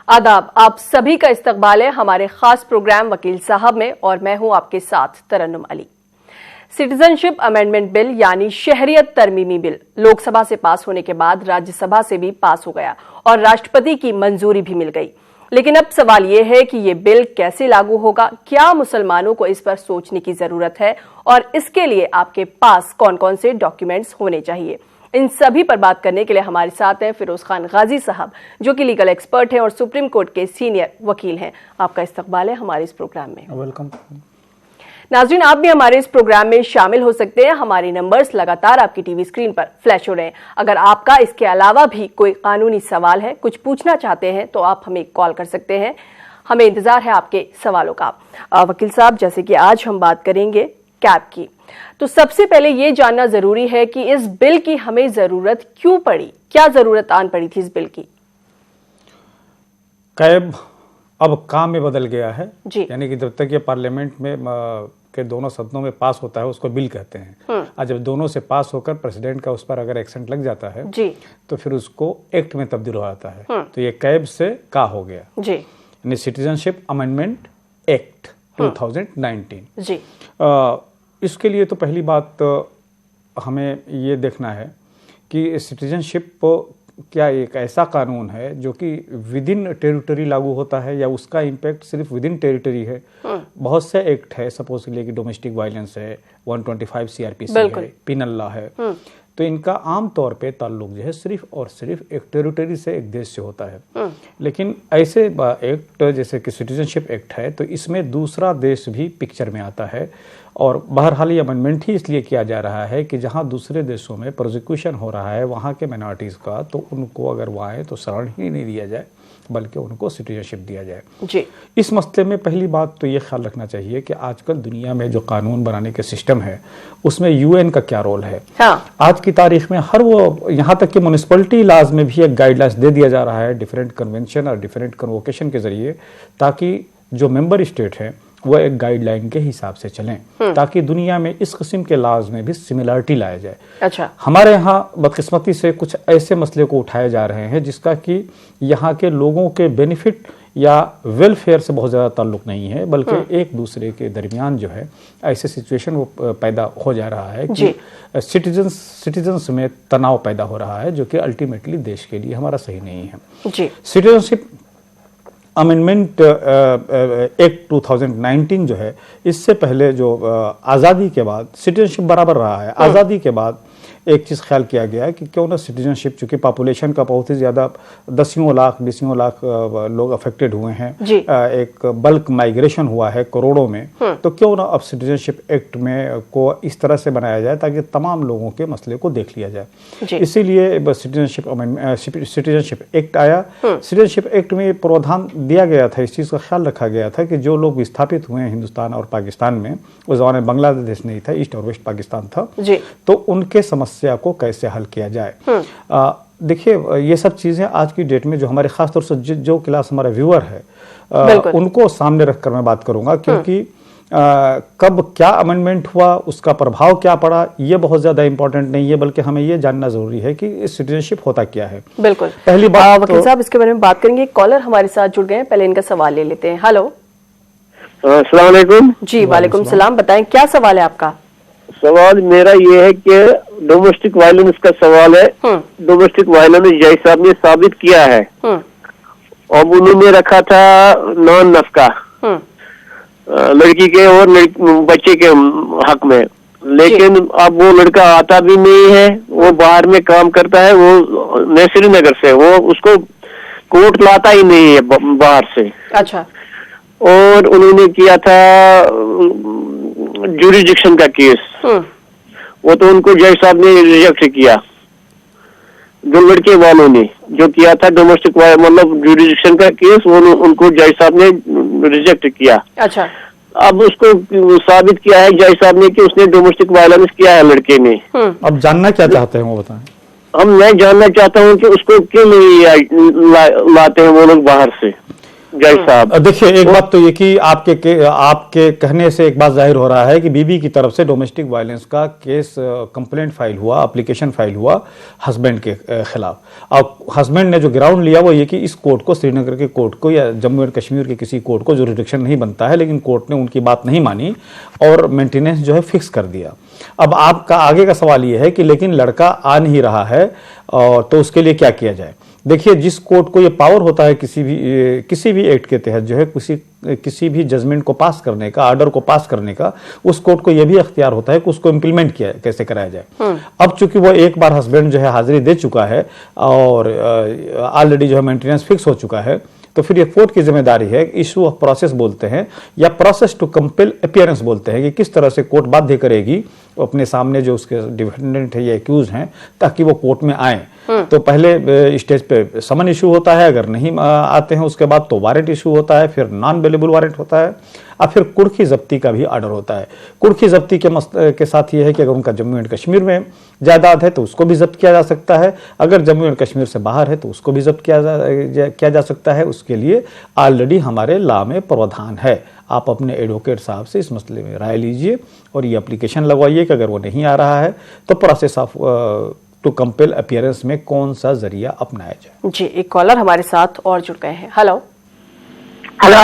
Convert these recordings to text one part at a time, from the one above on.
आदाब, आप सभी का इस्तकबाल है हमारे खास प्रोग्राम वकील साहब में और मैं हूं आपके साथ तरन्नुम अली। सिटीजनशिप अमेंडमेंट बिल यानी शहरियत तरमीमी बिल लोकसभा से पास होने के बाद राज्यसभा से भी पास हो गया और राष्ट्रपति की मंजूरी भी मिल गई। लेकिन अब सवाल यह है कि ये बिल कैसे लागू होगा, क्या मुसलमानों को इस पर सोचने की जरूरत है और इसके लिए आपके पास कौन कौन से डॉक्यूमेंट्स होने चाहिए। इन सभी पर बात करने के लिए हमारे साथ हैं फिरोज खान गाजी साहब, जो कि लीगल एक्सपर्ट हैं और सुप्रीम कोर्ट के सीनियर वकील हैं। आपका इस्तकबाल है हमारे इस प्रोग्राम में। वेलकम। नाज़रीन, आप भी हमारे इस प्रोग्राम में शामिल हो सकते हैं। हमारे नंबर्स लगातार आपकी टीवी स्क्रीन पर फ्लैश हो रहे हैं। अगर आपका इसके अलावा भी कोई कानूनी सवाल है, कुछ पूछना चाहते हैं, तो आप हमें कॉल कर सकते हैं। हमें इंतजार है आपके सवालों का। वकील साहब, जैसे कि आज हम बात करेंगे कैब की, तो सबसे पहले ये जानना जरूरी है कि इस बिल की हमें जरूरत क्यों पड़ी, क्या जरूरत आन पड़ी थी इस बिल की? कैब अब काम में बदल गया है जी। यानी कि जब तक ये पार्लियामेंट में के दोनों सदनों में पास होता है उसको बिल कहते हैं। और जब दोनों से पास होकर प्रेसिडेंट का उस पर अगर एक्सेंट लग जाता है जी, तो फिर उसको एक्ट में तब्दील हो जाता है। तो ये कैब से का हो गया जी, यानी सिटीजनशिप अमेंडमेंट एक्ट 2019 जी। इसके लिए तो पहली बात हमें ये देखना है कि सिटीजनशिप क्या एक ऐसा कानून है जो कि विद इन टेरिटरी लागू होता है या उसका इम्पैक्ट सिर्फ विद इन टेरिटरी है। बहुत से एक्ट है, सपोज के लिए कि डोमेस्टिक वायलेंस है, 125 सीआरपीसी है, पिनल लॉ है, तो इनका आम तौर पे ताल्लुक जो है सिर्फ और सिर्फ एक टेरिटरी से, एक देश से होता है। लेकिन ऐसे एक्ट जैसे कि सिटीजनशिप एक्ट है तो इसमें दूसरा देश भी पिक्चर में आता है। और बहरहाल ये अमेंडमेंट ही इसलिए किया जा रहा है कि जहां दूसरे देशों में प्रोसिक्यूशन हो रहा है वहां के माइनॉरिटीज़ का, तो उनको अगर वो आए तो शरण ही नहीं दिया जाए बल्कि उनको सिटीजनशिप दिया जाए। जी। इस मसले में पहली बात तो ये ख्याल रखना चाहिए कि आजकल दुनिया में जो कानून बनाने के सिस्टम है उसमें यूएन का क्या रोल है। आज की तारीख में हर वो, यहाँ तक कि म्यूनिसिपलिटी लॉज में भी एक गाइडलाइंस दे दिया जा रहा है डिफरेंट कन्वेंशन और डिफरेंट कन्वोकेशन के जरिए, ताकि जो मेंबर स्टेट हैं वो एक गाइडलाइन के हिसाब से चलें, ताकि दुनिया में इस किस्म के लॉज में भी सिमिलरिटी लाया जाए। अच्छा। हमारे यहाँ बदकिस्मती से कुछ ऐसे मसले को उठाए जा रहे हैं जिसका कि यहाँ के लोगों के बेनिफिट या वेलफेयर से बहुत ज़्यादा ताल्लुक नहीं है, बल्कि एक दूसरे के दरमियान जो है ऐसे सिचुएशन वो पैदा हो जा रहा है कि सिटीजन्स में तनाव पैदा हो रहा है, जो कि अल्टीमेटली देश के लिए हमारा सही नहीं है। जी। सिटीजनशिप अमेंडमेंट एक्ट 2019 जो है, इससे पहले जो आज़ादी के बाद सिटीजनशिप बराबर रहा है। आज़ादी के बाद एक चीज़ ख्याल किया गया है कि क्यों ना सिटीजनशिप, चूँकि पॉपुलेशन का बहुत ही ज़्यादा 10 लाख 20 लाख लोग अफेक्टेड हुए हैं, एक बल्क माइग्रेशन हुआ है करोड़ों में, तो क्यों ना अब सिटीजनशिप एक्ट में को इस तरह से बनाया जाए ताकि तमाम लोगों के मसले को देख लिया जाए। इसीलिए सिटीजनशिप एक्ट आया। सिटीजनशिप एक्ट में प्रावधान दिया गया था, इस चीज़ का ख्याल रखा गया था कि जो लोग विस्थापित हुए हैं हिंदुस्तान और पाकिस्तान में, उस ज़माने में बांग्लादेश नहीं था, ईस्ट और वेस्ट पाकिस्तान था, तो उनके समस्या को कैसे हल किया जाए। देखिए, ये सब चीजें आज की डेट में जो हमारे खास तौर से जो क्लास हमारा व्यूअर है उनको सामने रखकर मैं बात करूंगा, क्योंकि कब क्या अमेंडमेंट हुआ, उसका प्रभाव क्या पड़ा, ये बहुत ज्यादा इंपॉर्टेंट नहीं है, बल्कि हमें ये जानना जरूरी है कि सिटीजनशिप होता क्या है। बिल्कुल। पहली बात वकील साहब, इसके बारे में बात करेंगे। कॉलर हमारे साथ जुड़ गए हैं, पहले इनका सवाल ले लेते हैं। हेलो। अस्सलाम वालेकुम। जी, वालेकुम सलाम। बताएं क्या सवाल है आपका? सवाल मेरा ये है कि डोमेस्टिक वायलेंस का सवाल है। डोमेस्टिक वायलेंस जज साहब ने साबित किया है, अब उन्होंने रखा था नॉन नफका लड़की के और बच्चे के हक में, लेकिन अब वो लड़का आता भी नहीं है, वो बाहर में काम करता है, वो श्रीनगर से, वो उसको कोर्ट लाता ही नहीं है बाहर से। अच्छा। और उन्होंने किया था ज्यूरिडिक्शन का केस, वो तो उनको जज साहब ने रिजेक्ट किया। जो लड़के वालों ने जो किया था डोमेस्टिक मतलब ज्यूरिडिक्शन का केस, वो उनको जज साहब ने रिजेक्ट किया। अच्छा। अब उसको साबित किया है जज साहब ने कि उसने डोमेस्टिक वायलेंस किया है लड़के ने। अब जानना क्या चाहते हैं वो बताएं। मैं जानना चाहता हूँ कि उसको क्यों नहीं लाते हैं वो लोग बाहर से। जय साहब। देखिए, एक बात तो ये कि आपके कहने से एक बात जाहिर हो रहा है कि बीबी की तरफ से डोमेस्टिक वायलेंस का केस कंप्लेंट फाइल हुआ, एप्लीकेशन फाइल हुआ हस्बैंड के खिलाफ। अब हस्बैंड ने जो ग्राउंड लिया वो ये कि इस कोर्ट को, श्रीनगर के कोर्ट को या जम्मू एंड कश्मीर के किसी कोर्ट को जुरिडिक्शन नहीं बनता है, लेकिन कोर्ट ने उनकी बात नहीं मानी और मेंटेनेंस जो है फिक्स कर दिया। अब आपका आगे का सवाल ये है कि लेकिन लड़का आ नहीं रहा है और तो उसके लिए क्या किया जाए। देखिए, जिस कोर्ट को ये पावर होता है किसी भी एक्ट के तहत जो है किसी भी जजमेंट को पास करने का, ऑर्डर को पास करने का, उस कोर्ट को यह भी अख्तियार होता है कि उसको इम्प्लीमेंट किया कैसे कराया जाए। अब चूंकि वो एक बार हस्बैंड जो है हाजिरी दे चुका है और ऑलरेडी जो है मेंटेनेंस फिक्स हो चुका है, तो फिर ये कोर्ट की जिम्मेदारी है, इशू ऑफ प्रोसेस बोलते हैं या प्रोसेस टू कंपेल अपीयरेंस बोलते हैं, कि किस तरह से कोर्ट बाध्य करेगी अपने सामने जो उसके डिफेंडेंट है या एक्यूज हैं ताकि वो कोर्ट में आए। तो पहले स्टेज पे समन इशू होता है, अगर नहीं आते हैं उसके बाद तो वारंट इशू होता है, फिर नॉन अवेलेबल वारंट होता है, और फिर कुर्की जब्ती का भी ऑर्डर होता है। कुर्की जब्ती के साथ ये है कि अगर उनका जम्मू एंड कश्मीर में जायदाद है तो उसको भी जब्त किया जा सकता है, अगर जम्मू एंड कश्मीर से बाहर है तो उसको भी जब्त किया जा सकता है। उसके लिए ऑलरेडी हमारे लॉ में प्रावधान है। आप अपने एडवोकेट साहब से इस मसले में राय लीजिए और ये एप्लीकेशन लगवाइए कि अगर वो नहीं आ रहा है तो process of to compel appearance में कौन सा जरिया अपनाया जाए। जी, एक कॉलर हमारे साथ और जुड़ गए हैं। हेलो हेलो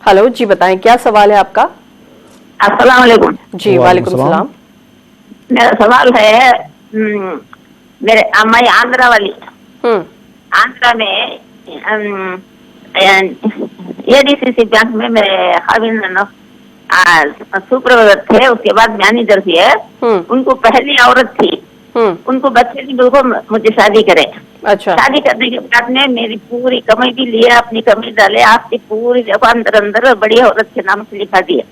हेलो जी, बताएं क्या सवाल है आपका। अस्सलाम वालेकुम। जी वालेकुम सलाम। मेरा सवाल है, मैं आंध्रा वाली, आंध्रा में एडीसीसी बैंक में मेरे हस्बैंड सुपरवाइजर थे, उसके बाद मैनेजर थे। उनको पहली औरत थी, उनको बच्चे नहीं, बिल्कुल मुझे शादी करे। अच्छा। शादी करने के बाद में मेरी पूरी कमाई भी लिए, अपनी कमाई डाले, आपकी पूरी जगह अंदर अंदर बड़ी औरत के नाम से लिखा दिया।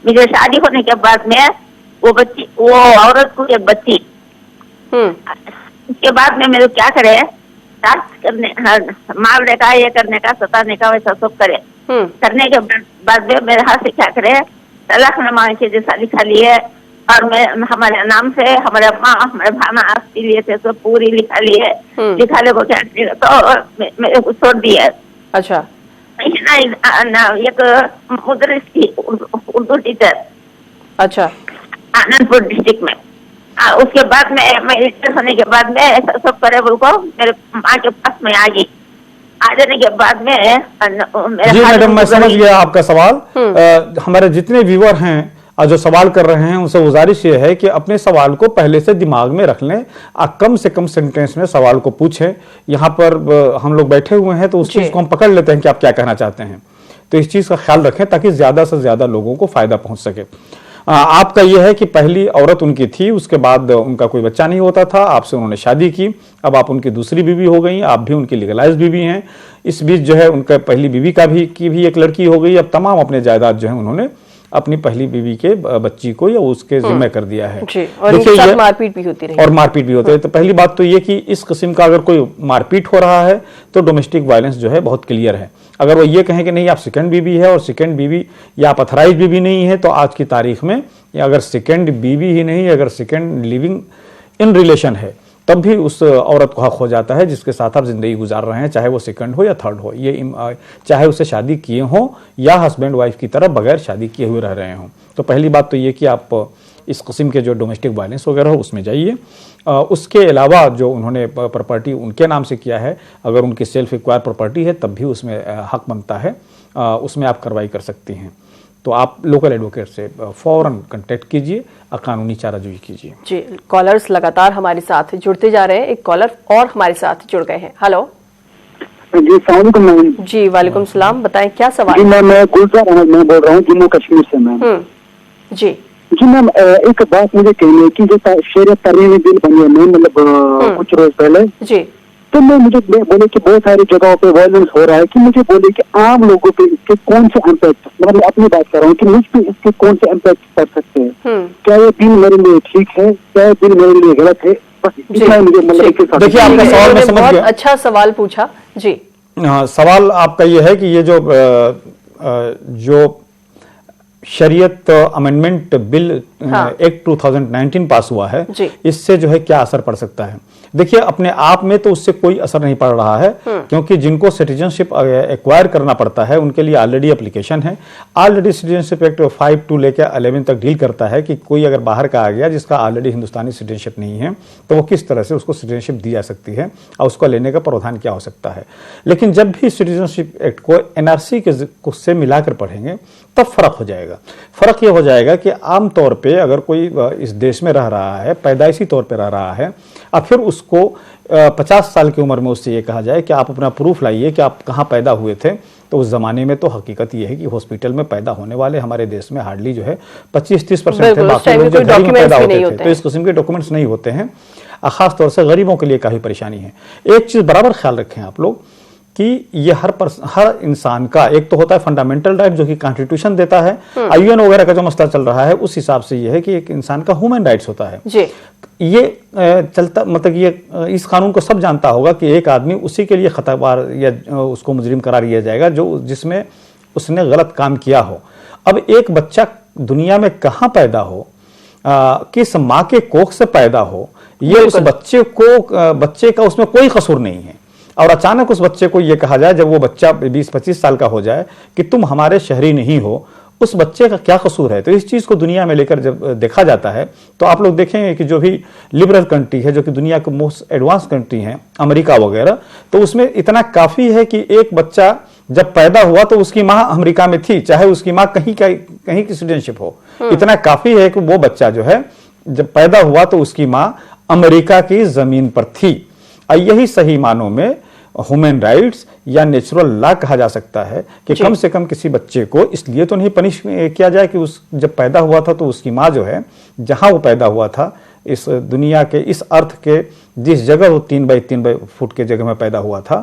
मुझे शादी होने के बाद में वो औरत को एक बच्ची, उसके बाद में मेरे क्या करे, करने मारने का, ये करने का, सताने का, वैसा सब करे। करने के बाद में मेरे हाथ से क्या करे, तलाकनामा के जैसा लिखा लिए और मैं हमारे नाम से, हमारे अम्मा हमारे भाना आस्ती लिए थे, सब पूरी लिखा लिए। लिखा ले को क्या तो मेरे को छोड़ दिया। अच्छा। एक मुदरिस थी, उर्दू टीचर। अच्छा। आनंदपुर डिस्ट्रिक्ट में। उसके बाद में मैं रिटायर होने के बाद में सब करे को मेरे माँ के पास में आ गई। आ जाने के बाद में जी मैडम, मैं समझ गया आपका सवाल। हमारे जितने व्यूअर हैं जो सवाल कर रहे हैं उनसे गुजारिश ये है कि अपने सवाल को पहले से दिमाग में रख लें, कम से कम सेंटेंस में सवाल को पूछें। यहाँ पर हम लोग बैठे हुए हैं तो उस चीज को हम पकड़ लेते हैं कि आप क्या कहना चाहते हैं, तो इस चीज का ख्याल रखें ताकि ज्यादा से ज्यादा लोगों को फायदा पहुंच सके। आपका यह है कि पहली औरत उनकी थी, उसके बाद उनका कोई बच्चा नहीं होता था, आपसे उन्होंने शादी की, अब आप उनकी दूसरी बीवी हो गई, आप भी उनकी लीगलाइज बीवी हैं। इस बीच जो है उनका पहली बीवी की भी एक लड़की हो गई। अब तमाम अपने जायदाद जो है उन्होंने अपनी पहली बीवी के बच्ची को या उसके जिम्मे कर दिया है। और एक साथ मारपीट भी होती रही। और मारपीट भी होती है। तो पहली बात तो ये कि इस किस्म का अगर कोई मारपीट हो रहा है तो डोमेस्टिक वायलेंस जो है बहुत क्लियर है। अगर वो ये कहें कि नहीं आप सेकंड बीवी है और सेकंड बीवी या आप अथराइज बीवी नहीं है, तो आज की तारीख में अगर सेकंड बीवी ही नहीं, अगर सेकंड लिविंग इन रिलेशन है, तब भी उस औरत को हक हो जाता है जिसके साथ आप जिंदगी गुजार रहे हैं, चाहे वो सेकंड हो या थर्ड हो, ये चाहे उसे शादी किए हों या हस्बैंड वाइफ की तरह बगैर शादी किए हुए रह रहे हों। तो पहली बात तो ये कि आप इस किस्म के जो डोमेस्टिक वायलेंस वगैरह हो उसमें जाइए। उसके अलावा जो उन्होंने प्रॉपर्टी उनके नाम से किया है, अगर उनकी सेल्फ एक्वायर प्रॉपर्टी है तब भी उसमें हक बनता है, उसमें आप कार्रवाई कर सकती हैं। तो आप लोकल एडवोकेट से फौरन कांटेक्ट कीजिए और कानूनी चाराजोई कीजिए। जी, कॉलर्स लगातार हमारे साथ जुड़ते जा रहे हैं। एक कॉलर और हमारे साथ जुड़ गए हैं। हेलो जी, सलाम। जी वालेकुम सलाम, बताएं क्या सवाल। जी मैं गुलजार अहमद मैं बोल रहा हूँ जम्मू कश्मीर से मैम। जी मैम, एक बात मुझे कहनी है कि जो शरीयत तरमीमी बिल बनी है मैम, मतलब कुछ रोज पहले जी, तो मुझे बोले कि बहुत सारी जगहों पे वायलेंस हो रहा है, कि मुझे बोले कि आम लोगों पे इसके कौन से इम्पैक्ट, मतलब मैं अपनी बात कर रहा हूँ कि मुझ पे इसके कौन से इम्पैक्ट पड़ सकते हैं। क्या ये बिल मेरे लिए ठीक है, क्या ये बिल मेरे लिए गलत है, बस इतना मुझे मतलब। देखिए आपका सवाल मैं समझ गया। अच्छा सवाल पूछा जी। सवाल आपका ये है कि ये जो शरीयत अमेंडमेंट बिल एक्ट 2019 पास हुआ है, जी। इससे जो है क्या असर पड़ सकता है? देखिए, अपने आप में तो उससे कोई असर नहीं पड़ रहा है, क्योंकि जिनको सिटीजनशिप एक्वायर करना पड़ता है उनके लिए ऑलरेडी एप्लीकेशन है। ऑलरेडी सिटीजनशिप एक्ट 5 लेकर 11 तक डील करता है कि कोई अगर बाहर का आ गया जिसका ऑलरेडी हिंदुस्तानी सिटीजनशिप नहीं है तो वो किस तरह से उसको सिटीजनशिप दी जा सकती है और उसको लेने का प्रावधान क्या हो सकता है। लेकिन जब भी सिटीजनशिप एक्ट को एनआरसी के से मिलाकर पढ़ेंगे तब फर्क हो जाएगा। फर्क ये हो जाएगा कि आमतौर पे अगर कोई इस देश में रह रहा है, पैदाइशी तौर पे रह रहा है, और फिर उसको 50 साल की उम्र में उससे ये कहा जाए कि आप अपना प्रूफ लाइए कि आप कहाँ पैदा हुए थे, तो उस जमाने में तो हकीकत ये है कि हॉस्पिटल में पैदा होने वाले हमारे देश में हार्डली जो है 25-30% थे, बाकी लोग जो घर में पैदा होते थे, तो इस किस्म के डॉक्यूमेंट्स नहीं होते हैं। खास तौर से गरीबों के लिए काफी परेशानी है। एक चीज बराबर ख्याल रखें आप लोग कि ये हर इंसान का एक तो होता है फंडामेंटल राइट जो कि कॉन्स्टिट्यूशन देता है, यूएन वगैरह का जो मसला चल रहा है उस हिसाब से ये है कि एक इंसान का ह्यूमन राइट्स होता है जी। ये चलता, मतलब ये इस कानून को सब जानता होगा कि एक आदमी उसी के लिए खतरवार या उसको मुजरिम करार दिया जाएगा जो जिसमें उसने गलत काम किया हो। अब एक बच्चा दुनिया में कहाँ पैदा हो, किस माँ के कोख से पैदा हो, ये उस बच्चे का उसमें कोई कसूर नहीं है, और अचानक उस बच्चे को ये कहा जाए जब वो बच्चा 20-25 साल का हो जाए कि तुम हमारे शहरी नहीं हो, उस बच्चे का क्या कसूर है? तो इस चीज को दुनिया में लेकर जब देखा जाता है तो आप लोग देखेंगे कि जो भी लिबरल कंट्री है, जो कि दुनिया के मोस्ट एडवांस कंट्री है, अमेरिका वगैरह, तो उसमें इतना काफी है कि एक बच्चा जब पैदा हुआ तो उसकी माँ अमेरिका में थी, चाहे उसकी माँ कहीं की सिटीजनशिप हो। इतना काफी है कि वो बच्चा जो है जब पैदा हुआ तो उसकी माँ अमेरिका की जमीन पर थी। यही सही मानों में ह्यूमन राइट्स या नेचुरल लॉ कहा जा सकता है कि कम से कम किसी बच्चे को इसलिए तो नहीं पनिश किया जाए कि उस जब पैदा हुआ था तो उसकी माँ जो है जहां वो पैदा हुआ था, इस दुनिया के इस अर्थ के जिस जगह वो 3x3 फुट के जगह में पैदा हुआ था,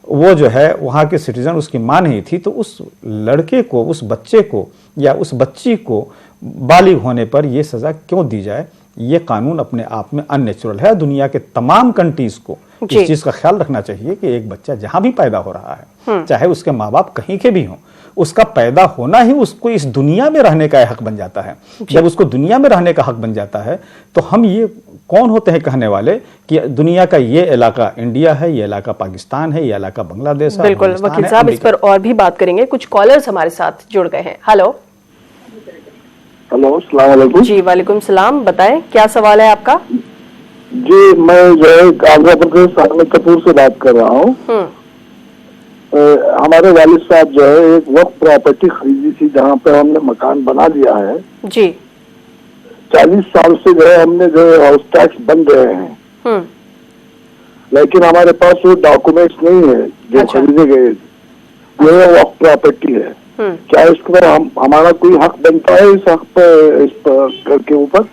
वो जो है वहां के सिटीजन उसकी माँ नहीं थी, तो उस लड़के को, उस बच्चे को या उस बच्ची को बालिग होने पर यह सजा क्यों दी जाए? ये कानून अपने आप में अननेचुरल है। दुनिया के तमाम कंट्रीज को इस चीज का ख्याल रखना चाहिए कि एक बच्चा जहां भी पैदा हो रहा है, चाहे उसके माँ बाप कहीं के भी हों, उसका पैदा होना ही उसको इस दुनिया में रहने का हक बन जाता है। जब उसको दुनिया में रहने का हक बन जाता है तो हम ये कौन होते हैं कहने वाले कि दुनिया का ये इलाका इंडिया है, ये इलाका पाकिस्तान है, ये इलाका बांग्लादेश है। बिल्कुल वकील साहब, इस पर और भी बात करेंगे। कुछ कॉलर्स हमारे साथ जुड़ गए हैं। हेलो अस्सलाम वालेकुम। जी वालेकुम सलाम, बताएं क्या सवाल है आपका? जी, मैं जो है आगरा प्रदेश अहमदपुर से बात कर रहा हूँ। हमारे वालिद साहब जो है एक वक्त प्रॉपर्टी खरीदी थी जहाँ पे हमने मकान बना लिया है जी। 40 साल से जो है हमने जो है हाउस टैक्स बन रहे हैं, लेकिन हमारे पास वो डॉक्यूमेंट्स नहीं है जो खरीदे गए। ये वक्त प्रॉपर्टी है, क्या इस पर हमारा कोई हक बनता है इस हक पर, इस पर के ऊपर?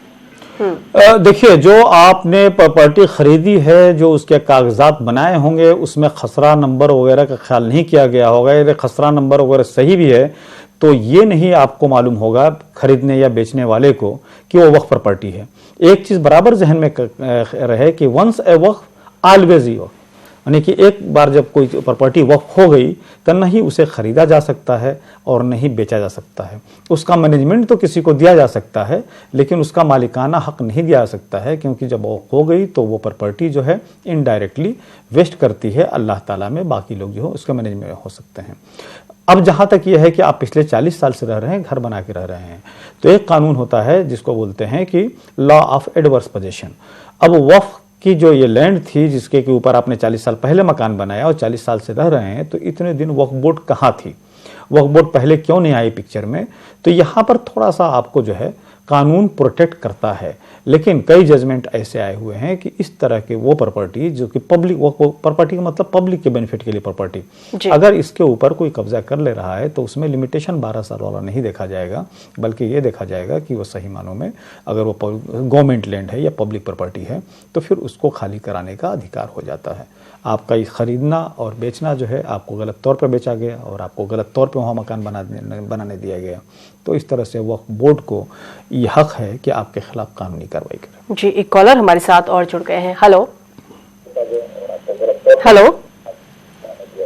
देखिए, जो आपने प्रॉपर्टी खरीदी है, जो उसके कागजात बनाए होंगे उसमें खसरा नंबर वगैरह का ख्याल नहीं किया गया होगा। यदि खसरा नंबर वगैरह सही भी है तो ये नहीं आपको मालूम होगा खरीदने या बेचने वाले को कि वो वक्फ प्रॉपर्टी है। एक चीज बराबर जहन में रहे कि once a Waqf always a वक्फ, यानी कि एक बार जब कोई प्रॉपर्टी वक्फ हो गई तो नहीं उसे खरीदा जा सकता है और नहीं बेचा जा सकता है। उसका मैनेजमेंट तो किसी को दिया जा सकता है, लेकिन उसका मालिकाना हक नहीं दिया जा सकता है, क्योंकि जब वक्फ हो गई तो वो प्रॉपर्टी जो है इनडायरेक्टली वेस्ट करती है अल्लाह ताला में, बाकी लोग जो हो उसका मैनेजमेंट हो सकते हैं। अब जहाँ तक ये है कि आप पिछले 40 साल से रह रहे हैं, घर बना के रह रहे हैं, तो एक कानून होता है जिसको बोलते हैं कि लॉ ऑफ एडवर्स पोजेशन। अब वक्फ कि जो ये लैंड थी जिसके के ऊपर आपने 40 साल पहले मकान बनाया और 40 साल से रह रहे हैं, तो इतने दिन वक्फ बोर्ड कहाँ थी, वक्फ बोर्ड पहले क्यों नहीं आई पिक्चर में? तो यहाँ पर थोड़ा सा आपको जो है कानून प्रोटेक्ट करता है, लेकिन कई जजमेंट ऐसे आए हुए हैं कि इस तरह के वो प्रॉपर्टी जो कि पब्लिक, वो प्रॉपर्टी का मतलब पब्लिक के बेनिफिट के लिए प्रॉपर्टी, अगर इसके ऊपर कोई कब्जा कर ले रहा है तो उसमें लिमिटेशन 12 साल वाला नहीं देखा जाएगा, बल्कि ये देखा जाएगा कि वो सही मानों में अगर वो गवर्नमेंट लैंड है या पब्लिक प्रॉपर्टी है तो फिर उसको खाली कराने का अधिकार हो जाता है। आपका खरीदना और बेचना जो है आपको गलत तौर पर बेचा गया और आपको गलत तौर पर वहाँ मकान बनाने दिया गया, तो इस तरह से वक्फ बोर्ड को ये हक है कि आपके खिलाफ कानूनी कार्रवाई करें। जी, एक कॉलर हमारे साथ और जुड़ गए हैं। Hello hello.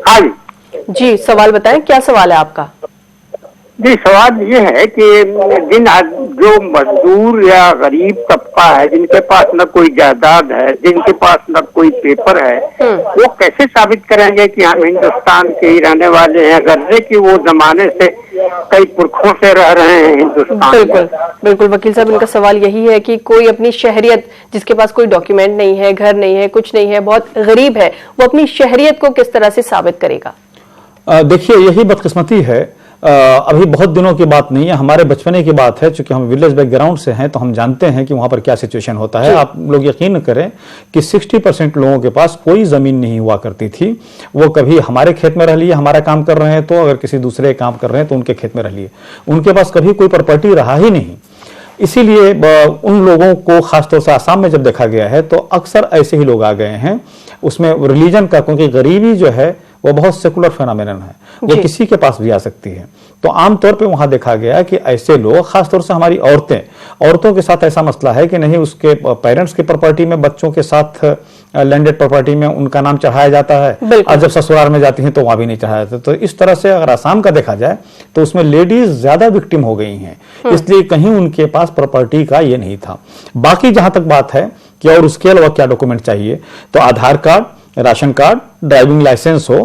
हाँ जी, सवाल बताएं, क्या सवाल है आपका? जी, सवाल ये है कि जो मजदूर या गरीब तबका है, जिनके पास न कोई जायदाद है, जिनके पास न कोई पेपर है, वो कैसे साबित करेंगे कि हम हिंदुस्तान के ही रहने वाले हैं, गर्जे कि वो जमाने से कई पुरखों से रह रहे हैं हिंदुस्तान में। बिल्कुल बिल्कुल वकील साहब, इनका सवाल यही है कि कोई अपनी शहरियत, जिसके पास कोई डॉक्यूमेंट नहीं है, घर नहीं है, कुछ नहीं है, बहुत गरीब है, वो अपनी शहरियत को किस तरह से साबित करेगा? देखिए, यही बदकिस्मती है। अभी बहुत दिनों की बात नहीं है, हमारे बचपने की बात है। चूंकि हम विलेज बैकग्राउंड से हैं तो हम जानते हैं कि वहां पर क्या सिचुएशन होता है। आप लोग यकीन करें कि 60% लोगों के पास कोई जमीन नहीं हुआ करती थी। वो कभी हमारे खेत में रह लिए, हमारा काम कर रहे हैं तो, अगर किसी दूसरे काम कर रहे हैं तो उनके खेत में रह लिए, उनके पास कभी कोई प्रॉपर्टी रहा ही नहीं। इसीलिए उन लोगों को खासतौर से आसाम में जब देखा गया है तो अक्सर ऐसे ही लोग आ गए हैं। उसमें रिलीजन का, क्योंकि गरीबी जो है वो बहुत सेकुलर फेनोमेनन है, वो किसी के पास भी आ सकती है। तो आमतौर पे वहां देखा गया कि ऐसे लोग, खासतौर से हमारी औरतों के साथ ऐसा मसला है कि नहीं उसके पेरेंट्स की प्रॉपर्टी में, बच्चों के साथ लैंडेड प्रॉपर्टी में उनका नाम चढ़ाया जाता है, और जब ससुराल में जाती हैं तो वहां भी नहीं चढ़ाया जाता। तो इस तरह से अगर आसाम का देखा जाए तो उसमें लेडीज ज्यादा विक्टिम हो गई हैं, इसलिए कहीं उनके पास प्रॉपर्टी का ये नहीं था। बाकी जहां तक बात है कि और उसके अलावा क्या डॉक्यूमेंट चाहिए, तो Aadhaar card, ration card, driving licence हो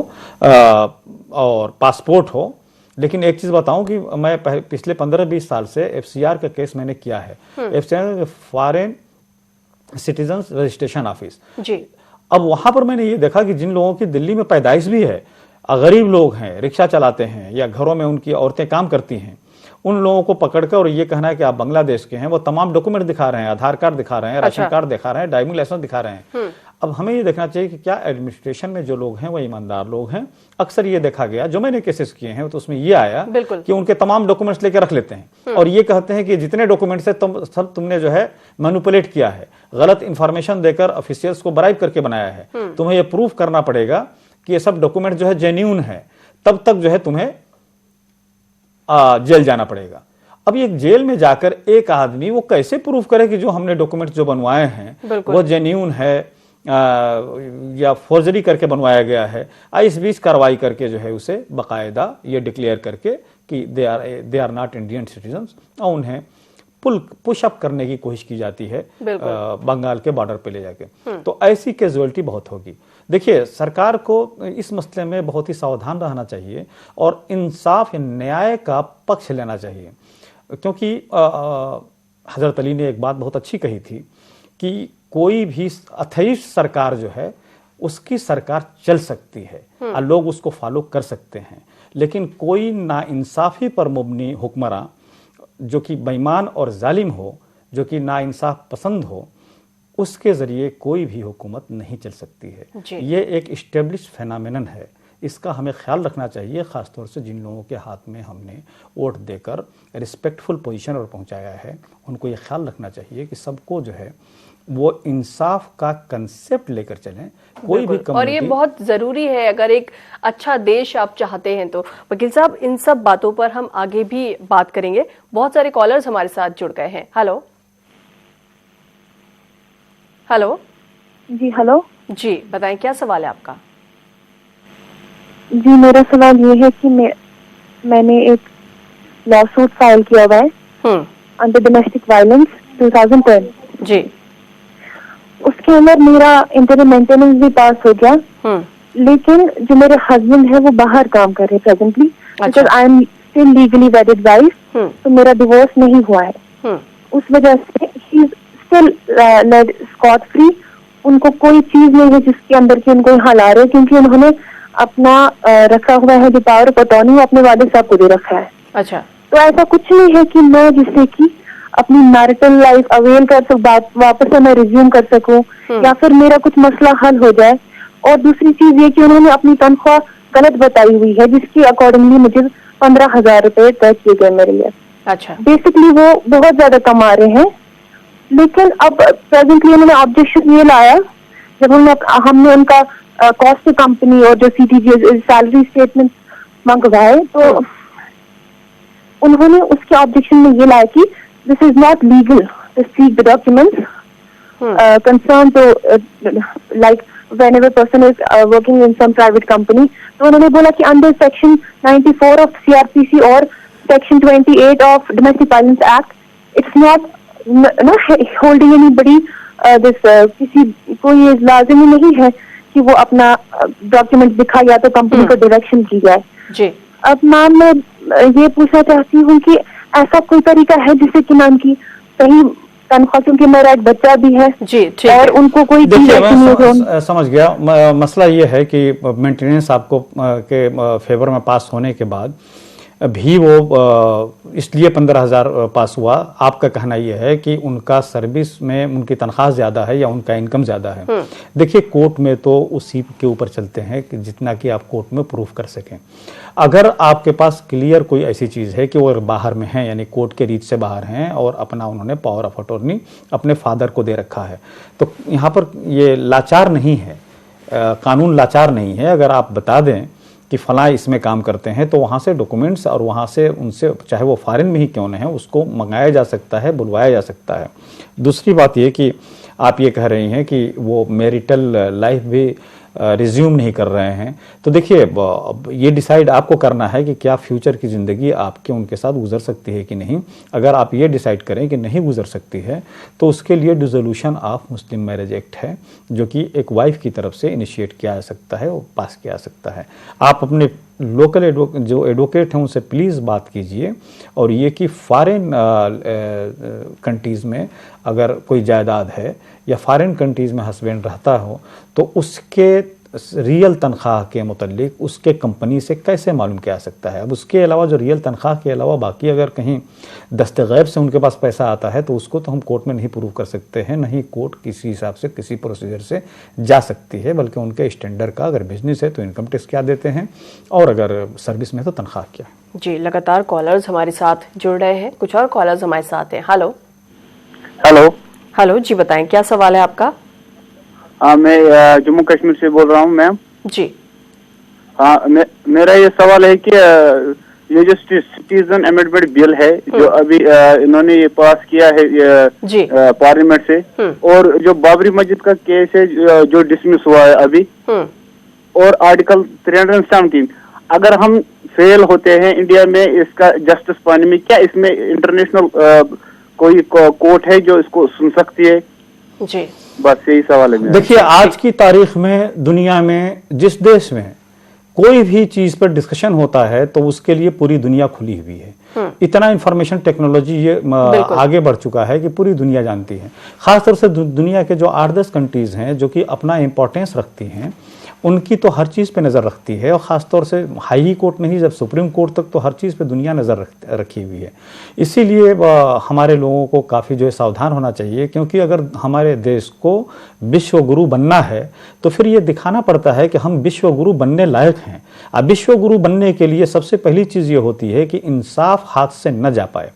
और पासपोर्ट हो। लेकिन एक चीज बताऊं कि मैं पिछले 15-20 साल से एफसीआर का केस मैंने किया है, FCR foreign citizen registration office जी। अब वहां पर मैंने ये देखा कि जिन लोगों की दिल्ली में पैदाइश भी है, गरीब लोग हैं, रिक्शा चलाते हैं या घरों में उनकी औरतें काम करती हैं, उन लोगों को पकड़कर और ये कहना है कि आप बांग्लादेश के हैं, वो तमाम डॉक्यूमेंट दिखा रहे हैं, आधार कार्ड दिखा रहे हैं, राशन कार्ड दिखा रहे हैं, ड्राइविंग लाइसेंस दिखा रहे हैं। अब हमें ये देखना चाहिए कि क्या एडमिनिस्ट्रेशन में जो लोग हैं वो ईमानदार लोग हैं। अक्सर ये देखा गया, जो मैंने केसेस किए हैं तो उसमें ये आया कि उनके तमाम डॉक्यूमेंट्स लेकर रख लेते हैं और ये कहते हैं कि जितने डॉक्यूमेंट्स है सब तुमने जो है मैनिपुलेट किया है, गलत इंफॉर्मेशन देकर ऑफिशियल्स को ब्राइब करके बनाया है, तुम्हें ये प्रूफ करना पड़ेगा कि ये सब डॉक्यूमेंट जो है जेन्युइन है, तब तक जो है तुम्हें जेल जाना पड़ेगा। अब ये जेल में जाकर एक आदमी वो कैसे प्रूफ करे कि जो हमने डॉक्यूमेंट जो बनवाए हैं वो जेन्युइन है या फोर्जरी करके बनवाया गया है। इस बीच कार्रवाई करके जो है उसे बाकायदा ये डिक्लेयर करके कि they are not Indian citizens, और उन्हें पुश अप करने की कोशिश की जाती है बंगाल के बॉर्डर पे ले जाके। तो ऐसी कैजुअलिटी बहुत होगी। देखिए, सरकार को इस मसले में बहुत ही सावधान रहना चाहिए और इंसाफ, न्याय का पक्ष लेना चाहिए, क्योंकि हजरत अली ने एक बात बहुत अच्छी कही थी कि कोई भी अथेइस्ट सरकार जो है उसकी सरकार चल सकती है और लोग उसको फॉलो कर सकते हैं, लेकिन कोई नाइंसाफी पर मुबनी हुक्मरान जो कि बेईमान और जालिम हो, जो कि नाइंसाफ पसंद हो, उसके जरिए कोई भी हुकूमत नहीं चल सकती है। ये एक इस्टेब्लिश फेनोमेनन है, इसका हमें ख्याल रखना चाहिए, खासतौर से जिन लोगों के हाथ में हमने वोट देकर रिस्पेक्टफुल पोजीशन पर पहुंचाया है, उनको ये ख्याल रखना चाहिए कि सबको जो है वो इंसाफ का कंसेप्ट लेकर चलें। कोई भी और ये बहुत जरूरी है अगर एक अच्छा देश आप चाहते हैं तो। वकील साहब, इन सब बातों पर हम आगे भी बात करेंगे। बहुत सारे कॉलर्स हमारे साथ जुड़ गए हैं। हेलो हेलो जी। हेलो जी, बताएं क्या सवाल है आपका? जी, मेरा सवाल ये है कि मैंने एक लॉ सूट फाइल किया हुआ है अंडर डोमेस्टिक वायलेंस 2010 जी। उसके अंदर मेरा इंटरनल मेंटेनेंस भी पास हो गया, लेकिन जो मेरे हस्बैंड है वो बाहर काम कर रहे हैं presently, because I am still legally wedded wife, तो मेरा डिवोर्स नहीं हुआ है। उस वजह से ही is still let scot free. उनको कोई चीज नहीं है जिसके अंदर की उनको यहाँ ला रहे, क्योंकि उन्होंने अपना रखा हुआ है जो पावर ऑफ अटॉर्नी अपने वाले साहब को दे रखा है। अच्छा, तो ऐसा कुछ नहीं है कि मैं जिससे कि अपनी मैरिटल लाइफ अवेल कर सकूं, वापस से मैं रिज्यूम कर सकूं, या फिर मेरा कुछ मसला हल हो जाए। और दूसरी चीज ये कि उन्होंने अपनी तनख्वाह गलत बताई हुई है, जिसकी अकॉर्डिंगली मुझे 15,000 रुपए तय किए गए मेरे लिए। अच्छा, बेसिकली वो बहुत ज्यादा कमा रहे हैं, लेकिन अब प्रेजेंटली उन्होंने ऑब्जेक्शन ये लाया जब हमने उनका कॉस्ट कंपनी और जो सीटीजी सैलरी स्टेटमेंट मंगवाए, तो उन्होंने उसके ऑब्जेक्शन में ये लाया कि this is not legal to seek the documents concern to like whenever person is working in some private company। तो उन्होंने बोला कि अंडर सेक्शन 94 ऑफ CRPC और section 28 of domestic violence act it's not holding anybody किसी को ये लाजिमी नहीं है कि वो अपना डॉक्यूमेंट दिखा या तो कंपनी को डायरेक्शन की जाए जी। अब मैम मैं ये पूछना चाहती हूँ कि ऐसा कोई तरीका है जिससे कि मैम की सही तनख्वाह, क्योंकि मेरा एक बच्चा भी है जी, ठीक और है। उनको कोई देखिए मैं समझ गया। मसला ये है कि मेंटेनेंस आपको के फेवर में पास होने के बाद भी वो इसलिए 15,000 पास हुआ। आपका कहना यह है कि उनका सर्विस में उनकी तनख्वाह ज़्यादा है या उनका इनकम ज़्यादा है। देखिए कोर्ट में तो उसी के ऊपर चलते हैं कि जितना कि आप कोर्ट में प्रूफ कर सकें। अगर आपके पास क्लियर कोई ऐसी चीज़ है कि वो बाहर में है, यानी कोर्ट के रीच से बाहर हैं और अपना उन्होंने पावर ऑफ अटॉर्नी अपने फादर को दे रखा है, तो यहाँ पर ये लाचार नहीं है, कानून लाचार नहीं है। अगर आप बता दें कि फलां इसमें काम करते हैं तो वहाँ से डॉक्यूमेंट्स और वहाँ से उनसे, चाहे वो फॉरेन में ही क्यों न है, उसको मंगाया जा सकता है, बुलवाया जा सकता है। दूसरी बात ये कि आप ये कह रही हैं कि वो मैरिटल लाइफ भी रिज्यूम नहीं कर रहे हैं, तो देखिए ये डिसाइड आपको करना है कि क्या फ्यूचर की ज़िंदगी आपके उनके साथ गुजर सकती है कि नहीं। अगर आप ये डिसाइड करें कि नहीं गुजर सकती है तो उसके लिए dissolution of Muslim marriage act है, जो कि एक वाइफ की तरफ से इनिशिएट किया जा सकता है और पास किया जा सकता है। आप अपने लोकल जो एडवोकेट हैं उनसे प्लीज़ बात कीजिए और ये कि फॉरेन कंट्रीज़ में अगर कोई जायदाद है या फॉरेन कंट्रीज़ में हस्बैंड रहता हो तो उसके रियल तनख्वाह के मुतल्लिक उसके कंपनी से कैसे मालूम किया जा सकता है। अब उसके अलावा जो रियल तनख्वाह के अलावा बाकी अगर कहीं दस्तगैब से उनके पास पैसा आता है तो उसको तो हम कोर्ट में नहीं प्रूव कर सकते हैं, नहीं कोर्ट किसी हिसाब से किसी प्रोसीजर से जा सकती है, बल्कि उनके स्टैंडर्ड का अगर बिजनेस है तो इनकम टैक्स क्या देते हैं और अगर सर्विस में तो तनख्वाह क्या। जी, लगातार कॉलर्स हमारे साथ जुड़ रहे हैं, कुछ और कॉलर्स हमारे साथ हैं। हेलो हेलो हेलो जी, बताएं क्या सवाल है आपका? हाँ, मैं जम्मू कश्मीर से बोल रहा हूँ मैम जी। हाँ, मेरा ये सवाल है कि ये जो सिटीजन अमेंडमेंट बिल है जो अभी इन्होंने ये पास किया है पार्लियामेंट से, और जो बाबरी मस्जिद का केस है जो डिसमिस हुआ है अभी, और आर्टिकल 317, अगर हम फेल होते हैं इंडिया में इसका जस्टिस पाने में, क्या इसमें इंटरनेशनल कोई कोर्ट है जो इसको सुन सकती है? जी, बस यही सवाल है। देखिए आज की तारीख में दुनिया में जिस देश में कोई भी चीज पर डिस्कशन होता है तो उसके लिए पूरी दुनिया खुली हुई है। इतना इंफॉर्मेशन टेक्नोलॉजी ये आगे बढ़ चुका है कि पूरी दुनिया जानती है। खासतौर से दुनिया के जो 8-10 कंट्रीज हैं जो कि अपना इंपॉर्टेंस रखती हैं, उनकी तो हर चीज़ पे नज़र रखती है, और ख़ासतौर से हाई कोर्ट नहीं, जब सुप्रीम कोर्ट तक तो हर चीज़ पे दुनिया नज़र रखी हुई है। इसीलिए हमारे लोगों को काफ़ी जो है सावधान होना चाहिए, क्योंकि अगर हमारे देश को विश्व गुरु बनना है तो फिर ये दिखाना पड़ता है कि हम विश्व गुरु बनने लायक हैं। अब विश्व गुरु बनने के लिए सबसे पहली चीज़ ये होती है कि इंसाफ हाथ से न जा पाए।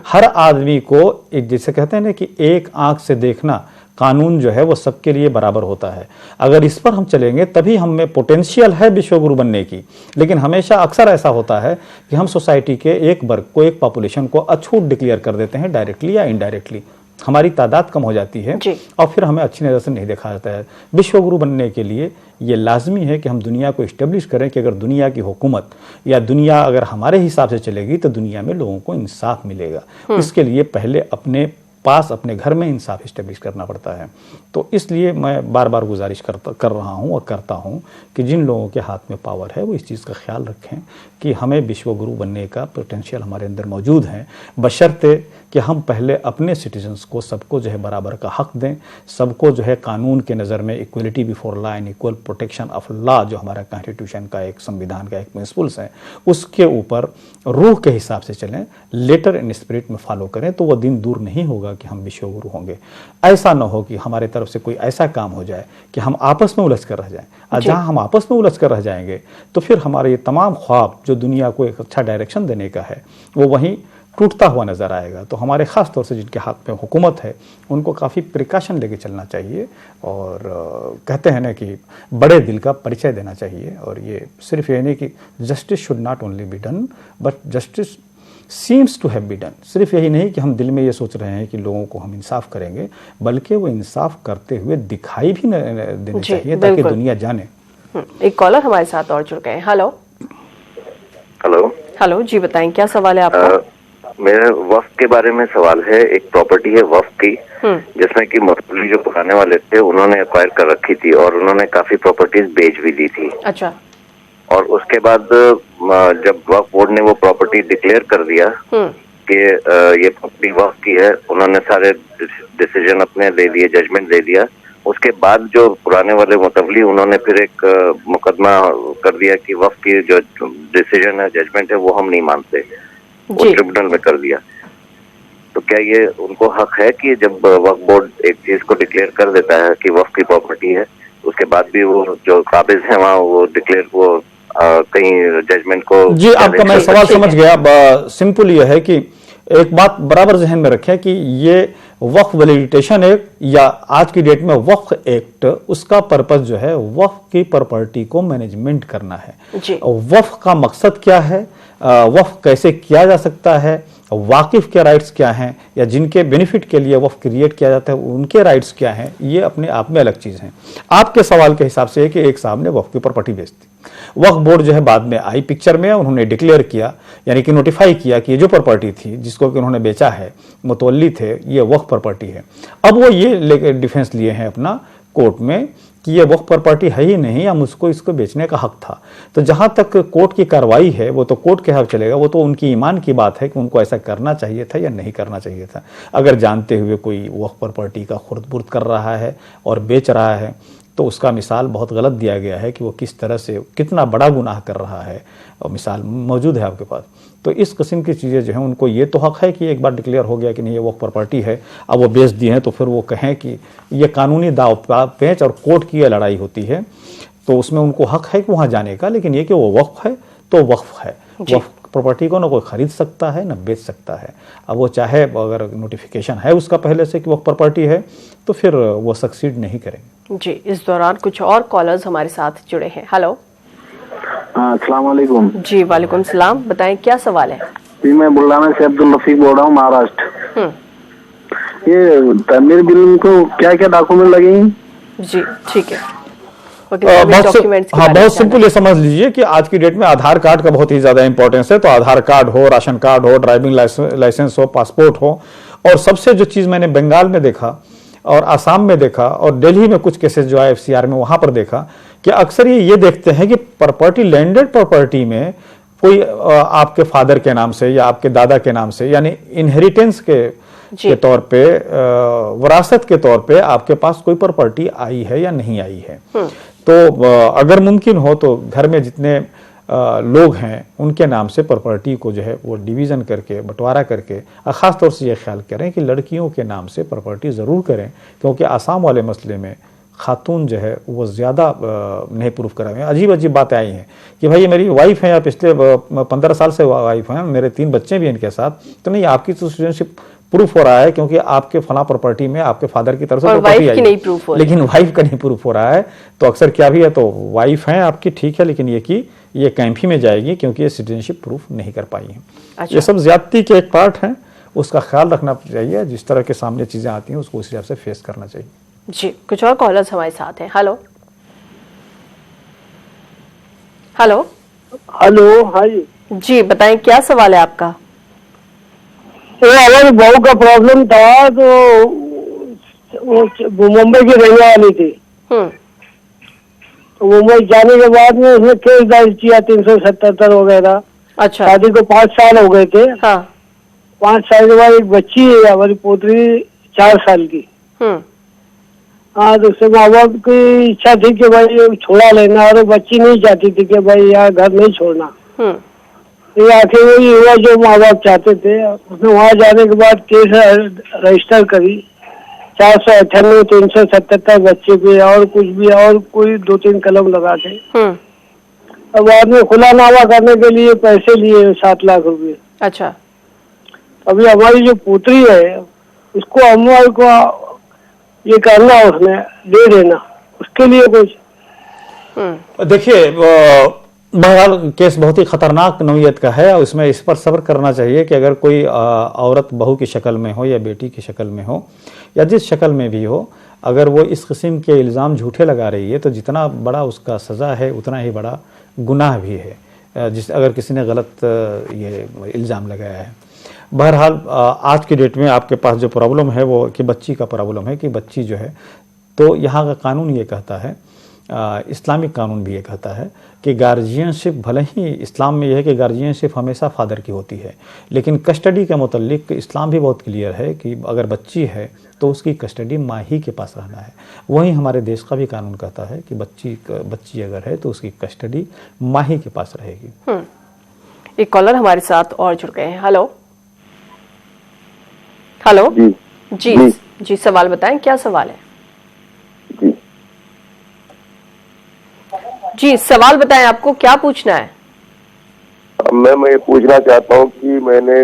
हर आदमी को एक, जैसे कहते हैं ना कि एक आंख से देखना, कानून जो है वो सबके लिए बराबर होता है। अगर इस पर हम चलेंगे तभी हम में पोटेंशियल है विश्वगुरु बनने की। लेकिन हमेशा अक्सर ऐसा होता है कि हम सोसाइटी के एक वर्ग को, एक पॉपुलेशन को अछूत डिक्लेयर कर देते हैं, डायरेक्टली या इनडायरेक्टली। हमारी तादाद कम हो जाती है और फिर हमें अच्छी नज़र से नहीं देखा जाता है। विश्वगुरु बनने के लिए ये लाजमी है कि हम दुनिया को इस्टेब्लिश करें कि अगर दुनिया की हुकूमत या दुनिया अगर हमारे हिसाब से चलेगी तो दुनिया में लोगों को इंसाफ मिलेगा। इसके लिए पहले अपने पास, अपने घर में इंसाफ इस्टेब्लिश करना पड़ता है। तो इसलिए मैं बार बार गुजारिश कर रहा हूँ और करता हूँ कि जिन लोगों के हाथ में पावर है वो इस चीज़ का ख्याल रखें कि हमें विश्वगुरु बनने का पोटेंशियल हमारे अंदर मौजूद है, बशर्ते कि हम पहले अपने सिटीजन्स को, सबको जो है बराबर का हक दें, सबको जो है कानून के नज़र में equality before law and equal protection of law, जो हमारा कॉन्स्टिट्यूशन का एक संविधान का एक प्रिंसिपल्स है, उसके ऊपर रूह के हिसाब से चलें, लेटर एंड स्पिरिट में फॉलो करें, तो वह दिन दूर नहीं होगा कि हम विश्वगुरु होंगे। ऐसा न हो कि हमारे तरफ से कोई ऐसा काम हो जाए कि हम आपस में उलझ कर रह जाएं। और जहाँ हम आपस में उलझ कर रह जाएंगे तो फिर हमारे ये तमाम ख्वाब जो दुनिया को एक अच्छा डायरेक्शन देने का है वो वहीं टूटता हुआ नज़र आएगा। तो हमारे ख़ास तौर से जिनके हाथ में हुकूमत है उनको काफ़ी प्रिकॉशन लेके चलना चाहिए, और कहते हैं ना कि बड़े दिल का परिचय देना चाहिए। और ये सिर्फ ये नहीं कि justice should not only be done but justice seems to have be done. सिर्फ यही नहीं कि हम दिल में ये सोच रहे हैं कि लोगों को हम इंसाफ करेंगे, बल्कि वो इंसाफ करते हुए दिखाई भी देने चाहिए ताकि दुनिया जाने। एक कॉलर हमारे साथ और जुड़ गए। हेलो हेलो हेलो जी, बताएं क्या सवाल है आपका? मेरे वक्फ के बारे में सवाल है। एक प्रॉपर्टी है वक्फ की, जिसमें कि मुतवल्ली जो पुराने वाले थे उन्होंने एक्वायर कर रखी थी और उन्होंने काफी प्रॉपर्टीज बेच भी दी थी। अच्छा। और उसके बाद जब वक्फ बोर्ड ने वो प्रॉपर्टी डिक्लेयर कर दिया कि ये प्रॉपर्टी वक्फ की है, उन्होंने सारे डिसीजन अपने ले लिए, जजमेंट दे दिया। उसके बाद जो पुराने वाले मुतवल्ली उन्होंने फिर एक मुकदमा कर दिया कि वक्फ की जो डिसीजन है, जजमेंट है, वो हम नहीं मानते, वो ट्रिब्यूनल में कर दिया। तो क्या ये उनको हक है कि जब वक्फ बोर्ड एक चीज को डिक्लेयर कर देता है कि वक्फ की प्रॉपर्टी है, उसके बाद भी वो जो काबिज है वहाँ वो डिक्लेयर वो कहीं जजमेंट को? जी, आपका मैं सवाल समझ गया। सिंपल ये है कि एक बात बराबर जहन में रखें कि ये वक्फ वैलिडिटेशन एक्ट या आज की डेट में वक्फ एक्ट, उसका पर्पस जो है वक्फ की प्रॉपर्टी को मैनेजमेंट करना है। वक्फ का मकसद क्या है, वक्फ कैसे किया जा सकता है, वाकिफ के राइट्स क्या हैं, या जिनके बेनिफिट के लिए वक्फ क्रिएट किया जाता है उनके राइट्स क्या हैं, ये अपने आप में अलग चीज़ हैं। आपके सवाल के हिसाब से कि एक साहब ने वक्फ की प्रॉपर्टी बेच दी, वक्फ बोर्ड जो है बाद में आई पिक्चर में, उन्होंने डिक्लेयर किया यानी कि नोटिफाई किया कि ये जो प्रॉपर्टी थी जिसको कि उन्होंने बेचा है, मुतवल्ली थे, ये वक्फ प्रॉपर्टी है। अब वो ये लेके डिफेंस लिए हैं अपना कोर्ट में कि ये वक्फ प्रॉपर्टी है ही नहीं, या मुझको इसको बेचने का हक था। तो जहां तक कोर्ट की कार्रवाई है वो तो कोर्ट के हक चलेगा, वो तो उनकी ईमान की बात है कि उनको ऐसा करना चाहिए था या नहीं करना चाहिए था। अगर जानते हुए कोई वक्फ प्रॉपर्टी का खुर्द-बुर्द कर रहा है और बेच रहा है तो उसका मिसाल बहुत गलत दिया गया है कि वो किस तरह से कितना बड़ा गुनाह कर रहा है, और मिसाल मौजूद है आपके पास। तो इस किस्म की चीज़ें जो हैं उनको ये तो हक है कि एक बार डिक्लेयर हो गया कि नहीं ये वक्फ प्रॉपर्टी है, अब वो बेच दी हैं, तो फिर वो कहें कि ये कानूनी दाव पेंच और कोर्ट की ये लड़ाई होती है, तो उसमें उनको हक है कि वहाँ जाने का। लेकिन ये कि वो वक्फ है तो वक्फ है, वक्फ प्रॉपर्टी को ना कोई खरीद सकता है ना बेच सकता है। अब वो चाहे अगर नोटिफिकेशन है उसका पहले से कि वक्फ प्रॉपर्टी है तो फिर वो सक्सीड नहीं करेंगे। जी, इस दौरान कुछ और कॉलर्स हमारे साथ जुड़े हैं। हेलो, अस्सलाम वालेकुम। जी, वालेकुम सलाम। बताएं क्या सवाल है? जी, मैं बुल्लाना से अब्दुल रफीक बोल रहा हूँ, महाराष्ट्र। ये तमीर बिल को क्या क्या डॉक्यूमेंट लगेंगे? जी ठीक है, बहुत सिंपल ये समझ लीजिए कि आज की डेट में आधार कार्ड का बहुत ही ज्यादा इंपॉर्टेंस है। तो आधार कार्ड हो, राशन कार्ड हो, ड्राइविंग लाइसेंस हो, पासपोर्ट हो, और सबसे जो चीज मैंने बंगाल में देखा और आसाम में देखा और दिल्ली में कुछ केसेस जो है FCR में वहां पर देखा कि अक्सर ये देखते हैं कि प्रॉपर्टी, लैंडेड प्रॉपर्टी में कोई आपके फादर के नाम से या आपके दादा के नाम से, यानी इनहेरिटेंस के तौर पे, विरासत के तौर पे आपके पास कोई प्रॉपर्टी आई है या नहीं आई है। तो अगर मुमकिन हो तो घर में जितने लोग हैं उनके नाम से प्रॉपर्टी को जो है वो डिवीज़न करके, बंटवारा करके, ख़ास तौर से ये ख्याल करें कि लड़कियों के नाम से प्रॉपर्टी ज़रूर करें, क्योंकि आसाम वाले मसले में खातून जो है वो ज़्यादा नहीं प्रूफ करा हुए। अजीब अजीब बातें आई हैं कि भाई ये मेरी वाइफ है या पिछले 15 साल से वाइफ हैं, मेरे 3 बच्चे भी इनके साथ, तो नहीं, आपकी तो सिटीजनशिप प्रूफ हो रहा है क्योंकि आपके फला प्रॉपर्टी में आपके फादर की तरफ से प्रॉपर्टी आई है, लेकिन वाइफ का नहीं प्रूफ हो रहा है। तो अक्सर क्या भी है, तो वाइफ है आपकी, ठीक है, लेकिन ये कि ये कैंपी में जाएगी क्योंकि ये सिटीजनशिप प्रूफ नहीं कर पाई है। अच्छा। ये सब ज्यादती के एक पार्ट हैं, उसका ख्याल रखना चाहिए। जिस तरह के सामने चीजें आती हैं उसको उस हिसाब से फेस करना चाहिए। जी, कुछ और कॉलर्स हमारे साथ हैं। हेलो हेलो हेलो, हाँ जी, बताएं क्या सवाल है आपका? हमारे बहू का प्रॉब्लम था, तो वो मुंबई की रहने वाली थी। तो मुंबई जाने के बाद में उसने केस दर्ज किया 377 वगैरह। अच्छा। शादी को 5 साल हो गए थे। हाँ। 5 साल के बाद एक बच्ची है हमारी पोतरी 4 साल की। हाँ, तो उससे माँ बाप की इच्छा थी कि भाई छोड़ा लेना, और बच्ची नहीं चाहती थी कि भाई यार घर नहीं छोड़ना। ये आखिर वही हुआ जो माँ बाप चाहते थे। उसने वहाँ जाने के बाद केस रजिस्टर करी, 498, 377 बच्चे पे, और कुछ भी, और कोई 2-3 कलम लगा के। अब बाद में खुलानामा करने के लिए पैसे लिए 7 लाख रुपए। अच्छा। अभी हमारी जो पुत्री है उसको अम्मा को ये करना, उसने दे देना, उसके लिए कुछ। देखिए, बहरहाल केस बहुत ही खतरनाक नौयत का है और इसमें इस पर सब्र करना चाहिए कि अगर कोई औरत बहू की शक्ल में हो या बेटी की शक्ल में हो या जिस शक्ल में भी हो, अगर वो इस किस्म के इल्ज़ाम झूठे लगा रही है तो जितना बड़ा उसका सज़ा है उतना ही बड़ा गुनाह भी है, जिस अगर किसी ने गलत ये इल्ज़ाम लगाया है। बहरहाल आज की डेट में आपके पास जो प्रॉब्लम है वो कि बच्ची का प्रॉब्लम है कि बच्ची जो है, तो यहाँ का कानून ये कहता है, इस्लामिक कानून भी ये कहता है कि गार्जियनशिप, भले ही इस्लाम में यह है कि गार्जियनशिप हमेशा फादर की होती है, लेकिन कस्टडी के मुतल्लिक इस्लाम भी बहुत क्लियर है कि अगर बच्ची है तो उसकी कस्टडी माँ ही के पास रहना है। वहीं हमारे देश का भी कानून कहता है कि बच्ची अगर है तो उसकी कस्टडी माँ ही के पास रहेगी। एक कॉलर हमारे साथ और जुड़ गए हैं। हेलो हेलो जी सवाल बताएं, क्या सवाल है? जी सवाल बताएं, आपको क्या पूछना है? मैं ये पूछना चाहता हूँ कि मैंने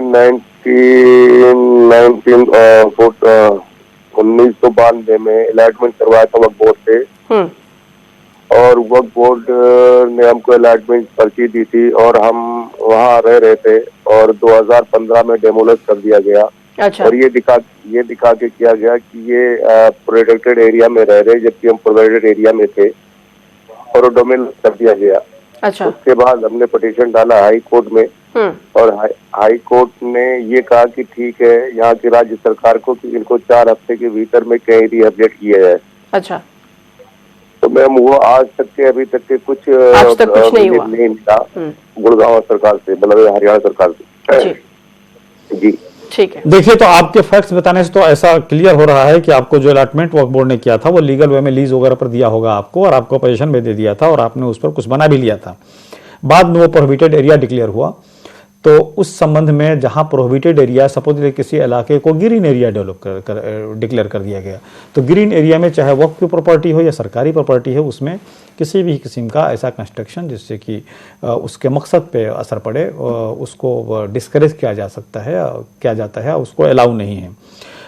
1992 में अलॉटमेंट करवाया था वक्फ बोर्ड से, और वक्फ बोर्ड ने हमको अलॉटमेंट पर्ची दी थी और हम वहाँ रह रहे थे, और 2015 में डेमोलिश कर दिया गया। अच्छा। और ये दिखा के किया गया कि ये प्रोटेक्टेड एरिया में रह रहे, जबकि हम प्रोटेक्टेड एरिया में थे, और डोमिनेट कर दिया गया। अच्छा। उसके बाद हमने पिटीशन डाला हाई कोर्ट में, और हाई कोर्ट ने ये कहा कि ठीक है, यहाँ की राज्य सरकार को कि इनको 4 हफ्ते के भीतर में कहीं रीअपडेट किया जाए। अच्छा। तो मैम वो आज तक के अभी तक के कुछ नहीं मिला गुड़गांव सरकार से, मतलब हरियाणा सरकार से। जी ठीक है। देखिए, तो आपके फैक्ट्स बताने से तो ऐसा क्लियर हो रहा है कि आपको जो अलॉटमेंट वक्फ बोर्ड ने किया था वो लीगल वे में लीज वगैरह पर दिया होगा आपको, और आपको पोजीशन में दे दिया था, और आपने उस पर कुछ बना भी लिया था। बाद में वो प्रोहिबिटेड एरिया डिक्लेयर हुआ, तो उस संबंध में जहां प्रोहिबिटेड एरिया, सपोज किसी इलाके को ग्रीन एरिया डिक्लेयर कर दिया गया, तो ग्रीन एरिया में चाहे वक्फ की प्रॉपर्टी हो या सरकारी प्रॉपर्टी हो, उसमें किसी भी किस्म का ऐसा कंस्ट्रक्शन जिससे कि उसके मकसद पे असर पड़े, उसको डिस्करेज किया जाता है, उसको अलाउ नहीं है।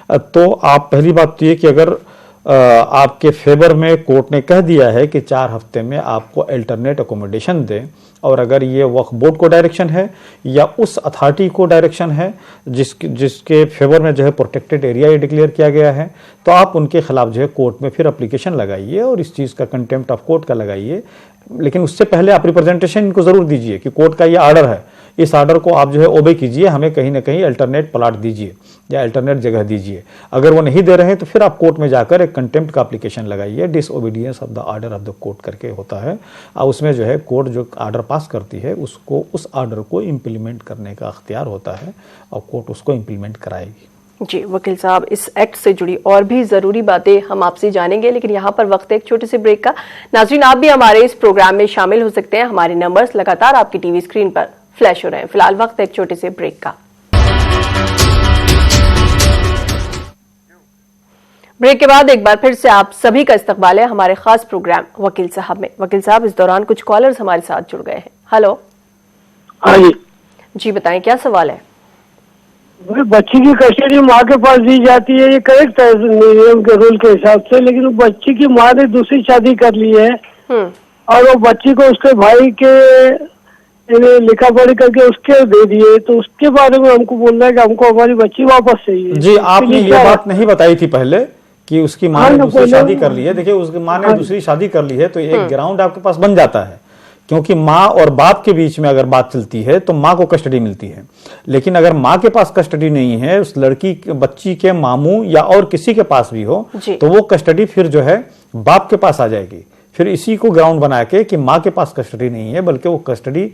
तो आप पहली बात तो ये कि अगर आपके फेवर में कोर्ट ने कह दिया है कि 4 हफ्ते में आपको अल्टरनेट अकोमोडेशन दें, और अगर ये वक्फ बोर्ड को डायरेक्शन है या उस अथॉरिटी को डायरेक्शन है जिसके फेवर में जो है प्रोटेक्टेड एरिया ये डिक्लेयर किया गया है, तो आप उनके खिलाफ जो है कोर्ट में फिर एप्लीकेशन लगाइए और इस चीज़ का कंटेम्प्ट ऑफ कोर्ट का लगाइए। लेकिन उससे पहले आप रिप्रेजेंटेशन इनको ज़रूर दीजिए कि कोर्ट का ये ऑर्डर है, इस ऑर्डर को आप जो है ओबे कीजिए, हमें कहीं ना कहीं अल्टरनेट प्लाट दीजिए या अल्टरनेट जगह दीजिए। अगर वो नहीं दे रहे हैं तो फिर आप कोर्ट में जाकर एक कंटेम्प्ट का एप्लीकेशन लगाइए। Disobedience of the order of the court करके होता है, और उसमें जो है कोर्ट जो ऑर्डर पास करती है उसको, उस ऑर्डर को इम्प्लीमेंट करने का अख्तियार होता है, और कोर्ट उसको इम्प्लीमेंट कराएगी। जी वकील साहब, इस एक्ट से जुड़ी और भी जरूरी बातें हम आपसे जानेंगे, लेकिन यहाँ पर वक्त है एक छोटे से ब्रेक का। नाज़रीन, आप भी हमारे इस प्रोग्राम में शामिल हो सकते हैं। हमारे नंबर्स लगातार आपकी टीवी स्क्रीन पर फ्लैश हो रहे हैं। फिलहाल वक्त है एक छोटे से ब्रेक का। ब्रेक के बाद एक बार फिर से आप सभी का इस्तकबाल है हमारे खास प्रोग्राम वकील साहब में। वकील साहब, इस दौरान कुछ कॉलर्स हमारे साथ जुड़ गए हैं। हेलो। हाँ जी बताएं, क्या सवाल है? बच्ची की कस्टडी माँ के पास दी जाती है, ये करेक्ट है नियम के रूल के हिसाब से, लेकिन बच्ची की माँ ने दूसरी शादी कर ली है, और वो बच्ची को उसके भाई के लिखा पढ़ी करके उसके दे दिए, तो उसके बारे में हमको बोल रहा है कि हमको हमारी बच्ची वापस चाहिए। जी, आपने ये बात नहीं बताई थी पहले कि उसकी माँ ने दूसरी शादी कर ली है। देखिए, उसकी माँ ने दूसरी शादी कर ली है तो एक ग्राउंड आपके पास बन जाता है, क्योंकि माँ और बाप के बीच में अगर बात चलती है तो माँ को कस्टडी मिलती है। लेकिन अगर माँ के पास कस्टडी नहीं है, उस बच्ची के मामू या और किसी के पास भी हो, तो वो कस्टडी फिर जो है बाप के पास आ जाएगी। फिर इसी को ग्राउंड बना के कि माँ के पास कस्टडी नहीं है, बल्कि वो कस्टडी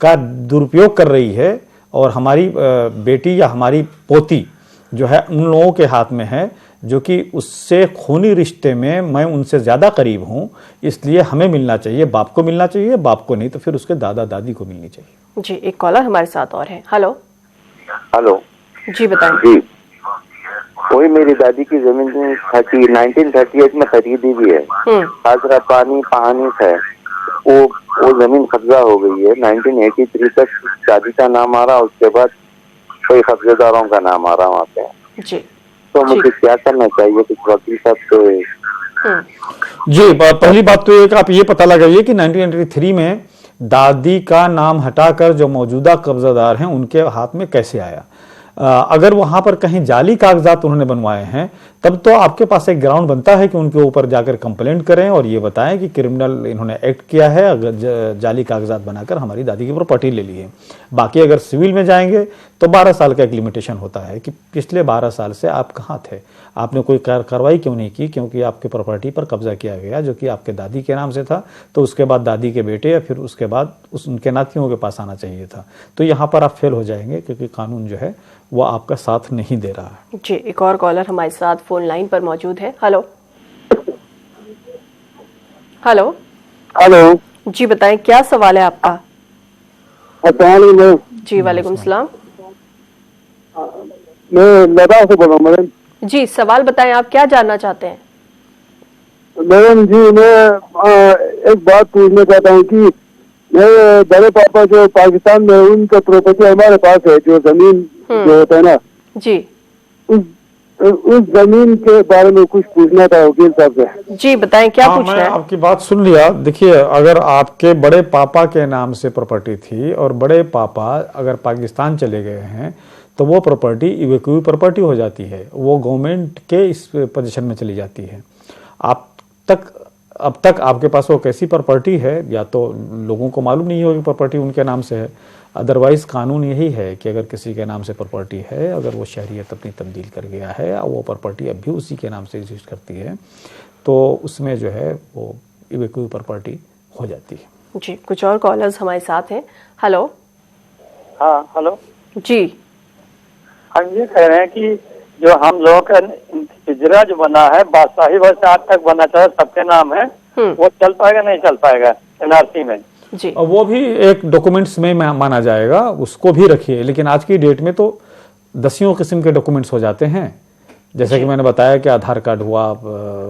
का दुरुपयोग कर रही है, और हमारी बेटी या हमारी पोती जो है उन लोगों के हाथ में है जो कि उससे खूनी रिश्ते में मैं उनसे ज्यादा करीब हूं, इसलिए हमें मिलना चाहिए, बाप को मिलना चाहिए, बाप को नहीं तो फिर उसके दादा दादी को मिलनी चाहिए। जी, एक कॉलर हमारे साथ और है। हेलो। हेलो जी बताएं। जी, वही मेरी दादी की जमीन 1938 में खरीदी भी है, खासरा पानी है, वो जमीन कब्जा हो गई है। 1983 तक दादी का नाम आ रहा, उसके बाद कोई कब्जेदारों का नाम आ रहा वहाँ पे। जी, तो मुझे क्या करना चाहिए कुछ वकील साहब से? जी, पहली बात तो एक आप ये पता लगाइए कि 1983 में दादी का नाम हटाकर जो मौजूदा कब्जादार हैं उनके हाथ में कैसे आया। अगर वहां पर कहीं जाली कागजात उन्होंने बनवाए हैं तब तो आपके पास एक ग्राउंड बनता है कि उनके ऊपर जाकर कंप्लेंट करें और ये बताएं कि क्रिमिनल इन्होंने एक्ट किया है, अगर जाली कागजात बनाकर हमारी दादी की प्रॉपर्टी ले ली है। बाकी अगर सिविल में जाएंगे तो 12 साल का एक लिमिटेशन होता है कि पिछले 12 साल से आप कहाँ थे, आपने कोई कार्रवाई क्यों नहीं की, क्योंकि आपके प्रॉपर्टी पर कब्जा किया गया जो कि आपके दादी के नाम से था, तो उसके बाद दादी के बेटे या फिर उसके बाद उनके नातियों के पास आना चाहिए था। तो यहाँ पर आप फेल हो जाएंगे क्योंकि कानून जो है वो आपका साथ नहीं दे रहा है। जी, एक और कॉलर हमारे साथ फोन लाइन पर मौजूद है। हेलो हेलो हेलो जी, बताएं क्या सवाल है आपका? जी वालेकुम सलाम। मैं लद्दाख से बोल रहा हूँ मैडम। जी, सवाल बताएं, आप क्या जानना चाहते हैं? मैडम जी, मैं एक बात पूछना चाहता हूँ कि मेरे बड़े पापा जो पाकिस्तान में, उनका प्रॉपर्टी हमारे पास है, जो जमीन जो होता है ना जी, उस जमीन के बारे में कुछ पूछना था वकील साहब से। जी बताएं क्या पूछना है? आपकी बात सुन लिया। देखिए, अगर आपके बड़े पापा के नाम से प्रॉपर्टी थी और बड़े पापा अगर पाकिस्तान चले गए हैं तो वो प्रॉपर्टी इवैक्यूएट प्रॉपर्टी हो जाती है, वो गवर्नमेंट के इस पोजीशन में चली जाती है। अब तक आपके पास वो कैसी प्रॉपर्टी है या तो लोगों को मालूम नहीं होगी प्रॉपर्टी उनके नाम से है, अदरवाइज कानून यही है कि अगर किसी के नाम से प्रॉपर्टी है, अगर वो शहरियत अपनी तब्दील कर गया है और वो प्रॉपर्टी अब भी उसी के नाम से एग्जिस्ट करती है तो उसमें जो है वो इवैक्यूएट प्रॉपर्टी हो जाती है। जी, कुछ और कॉलर्स हमारे साथ हैं। हेलो। हाँ हेलो जी, हम ये कह रहे हैं कि जो हम लोगों का हिजरा जो बना है बादशाही वर्ष 8 तक बना था, सबके नाम है, वो चल पाएगा नहीं चल पाएगा एनआरसी में? जी, वो भी एक डॉक्यूमेंट्स में माना जाएगा, उसको भी रखिए। लेकिन आज की डेट में तो दसियों किस्म के डॉक्यूमेंट्स हो जाते हैं, जैसे कि मैंने बताया कि आधार कार्ड हुआ,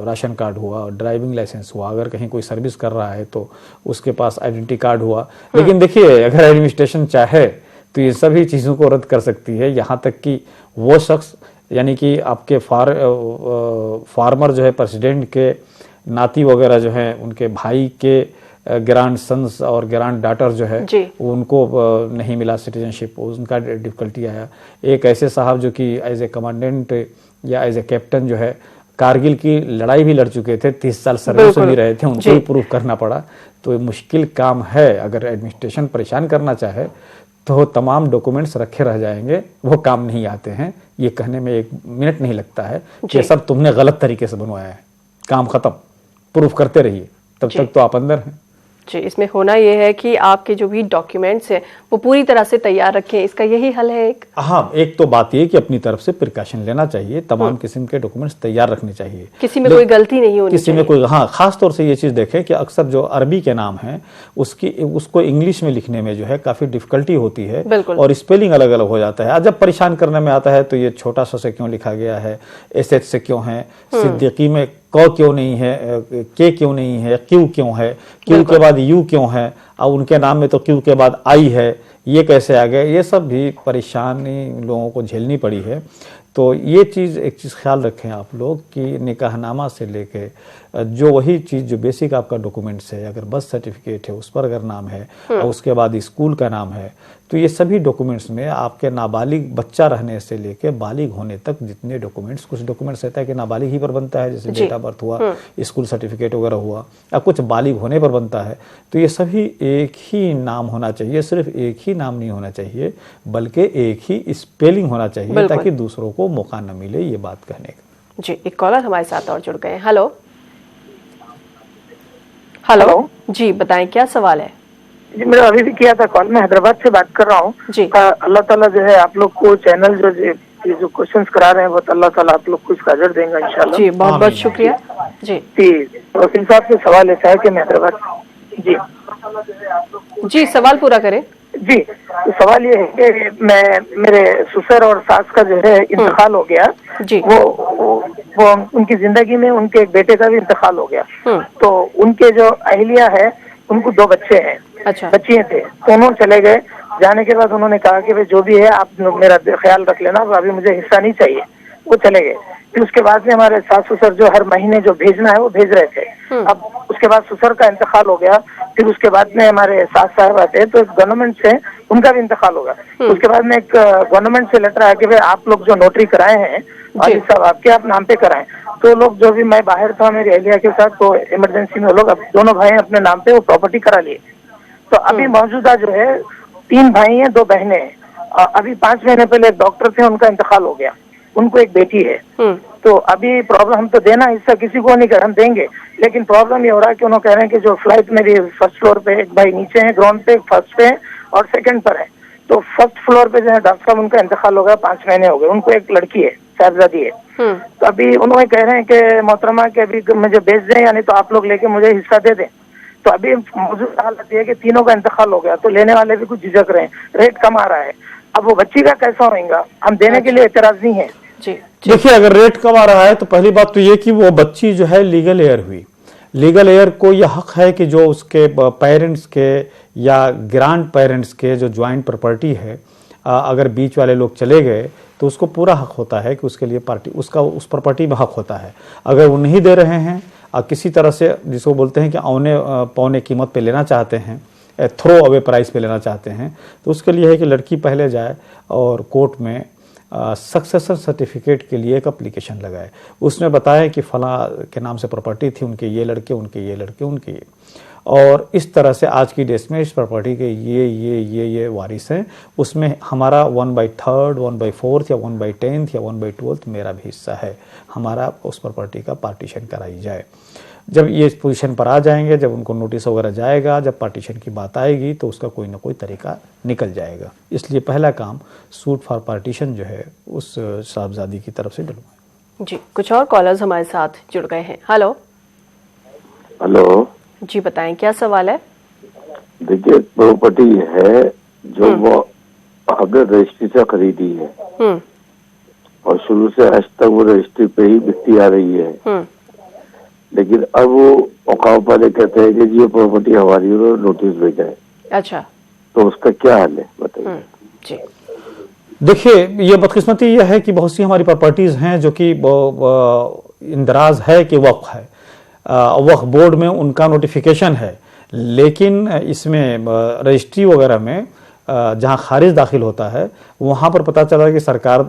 राशन कार्ड हुआ, ड्राइविंग लाइसेंस हुआ, अगर कहीं कोई सर्विस कर रहा है तो उसके पास आइडेंटिटी कार्ड हुआ। लेकिन देखिए, अगर एडमिनिस्ट्रेशन चाहे तो ये सभी चीज़ों को रद्द कर सकती है, यहाँ तक कि वो शख्स यानी कि आपके फार्मर जो है प्रेसिडेंट के नाती वगैरह जो हैं, उनके भाई के ग्रैंड सन्स और ग्रैंड डॉटर जो है उनको नहीं मिला सिटीजनशिप, उनका डिफिकल्टी आया। एक ऐसे साहब जो कि एज ए कमांडेंट या एज ए कैप्टन जो है कारगिल की लड़ाई भी लड़ चुके थे, 30 साल सर्विस में भी रहे थे, उनको भी प्रूफ करना पड़ा। तो ये मुश्किल काम है। अगर एडमिनिस्ट्रेशन परेशान करना चाहे तो तमाम डॉक्यूमेंट्स रखे रह जाएंगे, वो काम नहीं आते हैं। ये कहने में 1 मिनट नहीं लगता है कि सब तुमने गलत तरीके से बनवाया है, काम खत्म, प्रूफ करते रहिए, तब तक तो आप अंदर हैं। जी, इसमें होना यह है कि आपके जो भी डॉक्यूमेंट्स हैं वो पूरी तरह से तैयार रखें, इसका यही हल है एक। हाँ, एक तो बात ये कि अपनी तरफ से प्रिकॉशन लेना चाहिए, तमाम किस्म के डॉक्यूमेंट्स तैयार रखने चाहिए, किसी में कोई गलती नहीं होनी किसी में कोई। हाँ, खास तौर से ये चीज देखें कि अक्सर जो अरबी के नाम है उसको इंग्लिश में लिखने में जो है काफी डिफिकल्टी होती है और स्पेलिंग अलग अलग हो जाता है। जब परेशान करने में आता है तो ये छोटा सा से क्यों लिखा गया है, एसएच से क्यों है, सिद्दीकी में क क्यों नहीं है, के क्यों नहीं है, क्यू क्यों है, क्यू के बाद यू क्यों है, और उनके नाम में तो क्यू के बाद आई है, ये कैसे आ गए। ये सब भी परेशानी लोगों को झेलनी पड़ी है। तो ये चीज़, एक चीज़ ख्याल रखें आप लोग कि निकाहनामा से लेके जो वही चीज़ जो बेसिक आपका डॉक्यूमेंट्स है, अगर बर्थ सर्टिफिकेट है उस पर अगर नाम है और उसके बाद स्कूल का नाम है, तो ये सभी डॉक्यूमेंट्स में आपके नाबालिग बच्चा रहने से लेके बालिग होने तक जितने डॉक्यूमेंट्स, कुछ डॉक्यूमेंट्स रहता है कि नाबालिग ही पर बनता है, जैसे डेट ऑफ बर्थ हुआ, स्कूल सर्टिफिकेट वगैरह हुआ, या कुछ बालिग होने पर बनता है। तो ये सभी एक ही नाम होना चाहिए, सिर्फ एक ही नाम नहीं होना चाहिए, बल्कि एक ही स्पेलिंग होना चाहिए, ताकि दूसरों को मौका न मिले ये बात कहने का। जी, एक कॉलर हमारे साथ और जुड़ गए हैं। हेलो हेलो जी, बताएं क्या सवाल है? जी, मेरा अभी भी किया था कॉल, मैं हैदराबाद से बात कर रहा हूँ। अल्लाह ताला जो है आप लोग को चैनल जो क्वेश्चंस करा रहे हैं वो अल्लाह ताला आप लोग को इसका अजर देंगे इंशाल्लाह। जी, बहुत बहुत शुक्रिया। जी वकील साहब से सवाल ऐसा है कि मैं हैदराबाद जी सवाल पूरा करें। जी, तो सवाल ये है कि मेरे ससुर और सास का जो है इंतकाल हो गया जी। वो उनकी जिंदगी में उनके एक बेटे का भी इंतकाल हो गया। तो उनके जो अहलिया है उनको 2 बच्चे हैं, बच्चियां थे, दोनों चले गए। जाने के बाद उन्होंने कहा कि भाई जो भी है आप मेरा ख्याल रख लेना, अभी मुझे हिस्सा नहीं चाहिए। वो चले गए। फिर उसके बाद में हमारे सास ससुर जो हर महीने जो भेजना है वो भेज रहे थे। अब उसके बाद ससुर का इंतकाल हो गया, फिर उसके बाद में हमारे सास साहब आते हैं, तो गवर्नमेंट से उनका भी इंतकाल होगा। उसके बाद में एक गवर्नमेंट से लेटर आया कि भाई आप लोग जो नोटरी कराए हैं वालिद साहब आपके, आप नाम पे कराएं। तो लोग जो भी, मैं बाहर था मेरी अहलिया के साथ, तो इमरजेंसी में लोग दोनों भाई अपने नाम पे वो प्रॉपर्टी करा लिए। तो अभी मौजूदा जो है 3 भाई हैं 2 बहनें हैं। अभी 5 महीने पहले एक डॉक्टर थे, उनका इंतकाल हो गया, उनको एक बेटी है। तो अभी प्रॉब्लम, हम तो देना हिस्सा किसी को नहीं कर, हम देंगे, लेकिन प्रॉब्लम ये हो रहा है कि उन्होंने कह रहे हैं कि जो फ्लाइट मेरी फर्स्ट फ्लोर पे, एक भाई नीचे है ग्राउंड पे, फर्स्ट पे और सेकंड पर है। तो फर्स्ट फ्लोर पे जो है डॉक्टर साहब, उनका इंतकाल हो गया, 5 महीने हो गए, उनको एक लड़की है, साहबजादी है। तो अभी उन्होंने कह रहे हैं कि मोहतरमा के अभी मुझे बेच दें, यानी तो आप लोग लेके मुझे हिस्सा दे दें। तो अभी मौजूद हालत ये है कि तीनों का इंतकाल हो गया, तो लेने वाले भी कुछ झिझक रहे हैं, रेट कम आ रहा है। अब वो बच्ची का कैसा होगा, हम देने के लिए एतराज नहीं है। देखिए, अगर रेट कम आ रहा है तो पहली बात तो ये कि वो बच्ची जो है लीगल एयर हुई। लीगल एयर को यह हक है कि जो उसके पेरेंट्स के या ग्रैंड पेरेंट्स के जो ज्वाइंट प्रॉपर्टी है, अगर बीच वाले लोग चले गए तो उसको पूरा हक होता है कि उसके लिए पार्टी, उसका उस प्रॉपर्टी में हक होता है। अगर वो नहीं दे रहे हैं, किसी तरह से जिसको बोलते हैं कि औने पौने कीमत पे लेना चाहते हैं, थ्रो अवे प्राइस पे लेना चाहते हैं, तो उसके लिए है कि लड़की पहले जाए और कोर्ट में सक्सेसर सर्टिफिकेट के लिए एक एप्लीकेशन लगाए। उसने बताया कि फला के नाम से प्रॉपर्टी थी, उनके ये लड़के, उनके ये लड़के, उनके ये, और इस तरह से आज की डेट में इस प्रॉपर्टी के ये वारिस हैं। उसमें हमारा 1/3, 1/4 या 1/10 या 1/12 मेरा भी हिस्सा है, हमारा उस प्रॉपर्टी का पार्टीशन कराई जाए। जब ये इस पोजीशन पर आ जाएंगे, जब उनको नोटिस वगैरह जाएगा, जब पार्टीशन की बात आएगी, तो उसका कोई ना कोई तरीका निकल जाएगा। इसलिए पहला काम सूट फॉर पार्टीशन जो है उस साहबजादी की तरफ से डलवाएं। जी, कुछ और कॉलर्स हमारे साथ जुड़ गए हैं। हेलो हेलो जी, बताएं क्या सवाल है? देखिए, प्रॉपर्टी है जो वो हमने रजिस्ट्री से खरीदी है और शुरू से आज तक वो रजिस्ट्री पे ही बिकती आ रही है, लेकिन अब वो औकाफ वाले कहते हैं कि जी ये प्रॉपर्टी हमारी, नोटिस भेजा है। अच्छा, तो उसका क्या हाल है बताइए। जी, देखिए, ये बदकिस्मती ये है कि बहुत सी हमारी प्रॉपर्टीज हैं जो कि इंदराज है कि वक्फ है, वक्फ बोर्ड में उनका नोटिफिकेशन है, लेकिन इसमें रजिस्ट्री वगैरह में जहां खारिज दाखिल होता है वहां पर पता चला कि सरकार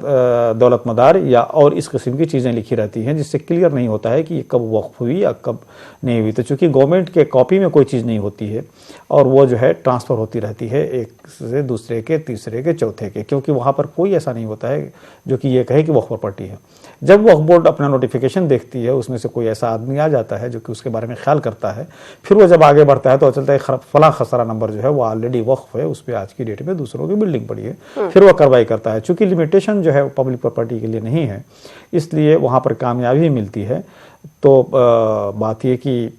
दौलतमदार या और इस किस्म की चीज़ें लिखी रहती हैं, जिससे क्लियर नहीं होता है कि ये कब वक्फ हुई या कब नहीं हुई। तो चूंकि गवर्नमेंट के कॉपी में कोई चीज़ नहीं होती है और वो जो है ट्रांसफ़र होती रहती है एक से दूसरे के, तीसरे के, चौथे के, क्योंकि वहाँ पर कोई ऐसा नहीं होता है जो कि ये कहे कि वक्फ प्रॉपर्टी है। जब वक्फ बोर्ड अपना नोटिफिकेशन देखती है, उसमें से कोई ऐसा आदमी आ जाता है जो कि उसके बारे में ख्याल करता है, फिर वो जब आगे बढ़ता है तो चलता है फला खसरा नंबर जो है वो ऑलरेडी वक्फ है, उस पर आज की डेट में दूसरों की बिल्डिंग पड़ी है, फिर वो कार्रवाई करता है। चूंकि लिमिटेशन जो है पब्लिक प्रॉपर्टी के लिए नहीं है, इसलिए वहाँ पर कामयाबी मिलती है। तो बात ये कि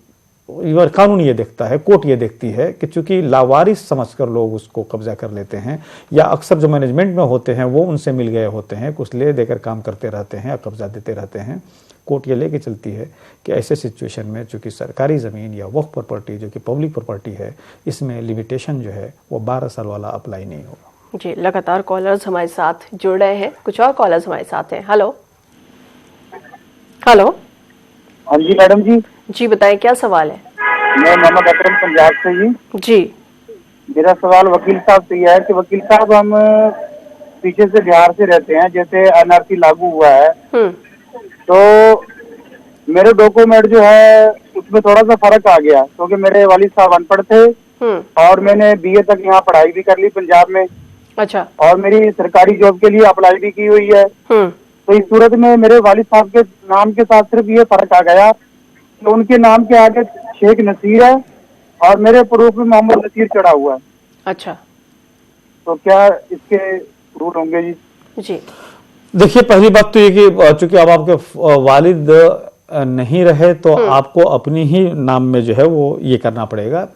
कानून ये देखता है, कोर्ट ये देखती है कि चूंकि लावारिस समझकर लोग उसको कब्जा कर लेते हैं, या अक्सर जो मैनेजमेंट में होते हैं वो उनसे मिल गए होते हैं, कुछ ले देकर काम करते रहते हैं या कब्जा देते रहते हैं, कोर्ट ये लेके चलती है कि ऐसे सिचुएशन में चूंकि सरकारी ज़मीन या वक्फ प्रॉपर्टी जो कि पब्लिक प्रॉपर्टी है, इसमें लिमिटेशन जो है वो 12 साल वाला अप्लाई नहीं होगा। जी, लगातार कॉलर्स हमारे साथ जुड़ रहे हैं, कुछ और कॉलर्स हमारे साथ हैं। हेलो हेलो हाँ जी मैडम जी। जी, बताएं क्या सवाल है? मैं मोहम्मद अकरम पंजाब से जी। मेरा सवाल वकील साहब से यह है कि वकील साहब, हम पीछे से बिहार से रहते हैं, जैसे एनआरसी लागू हुआ है तो मेरे डॉक्यूमेंट जो है उसमें थोड़ा सा फर्क आ गया, क्योंकि मेरे वालिद साहब अनपढ़ थे और मैंने बीए तक यहाँ पढ़ाई भी कर ली पंजाब में। अच्छा। और मेरी सरकारी जॉब के लिए अप्लाई भी की हुई है। तो इस सूरत में मेरे वालिद साहब के नाम के साथ सिर्फ ये फर्क आ गया कि उनके नाम के आगे शेख नसीर है और मेरे प्रूफ में मोहम्मद नसीर चढ़ा हुआ है। अच्छा, तो क्या इसके रूल होंगे जी? जी, देखिए, पहली बात तो ये कि चूंकि अब आपके वालिद नहीं रहे तो आपको अपनी ही नाम में जो है वो ये करना पड़ेगा,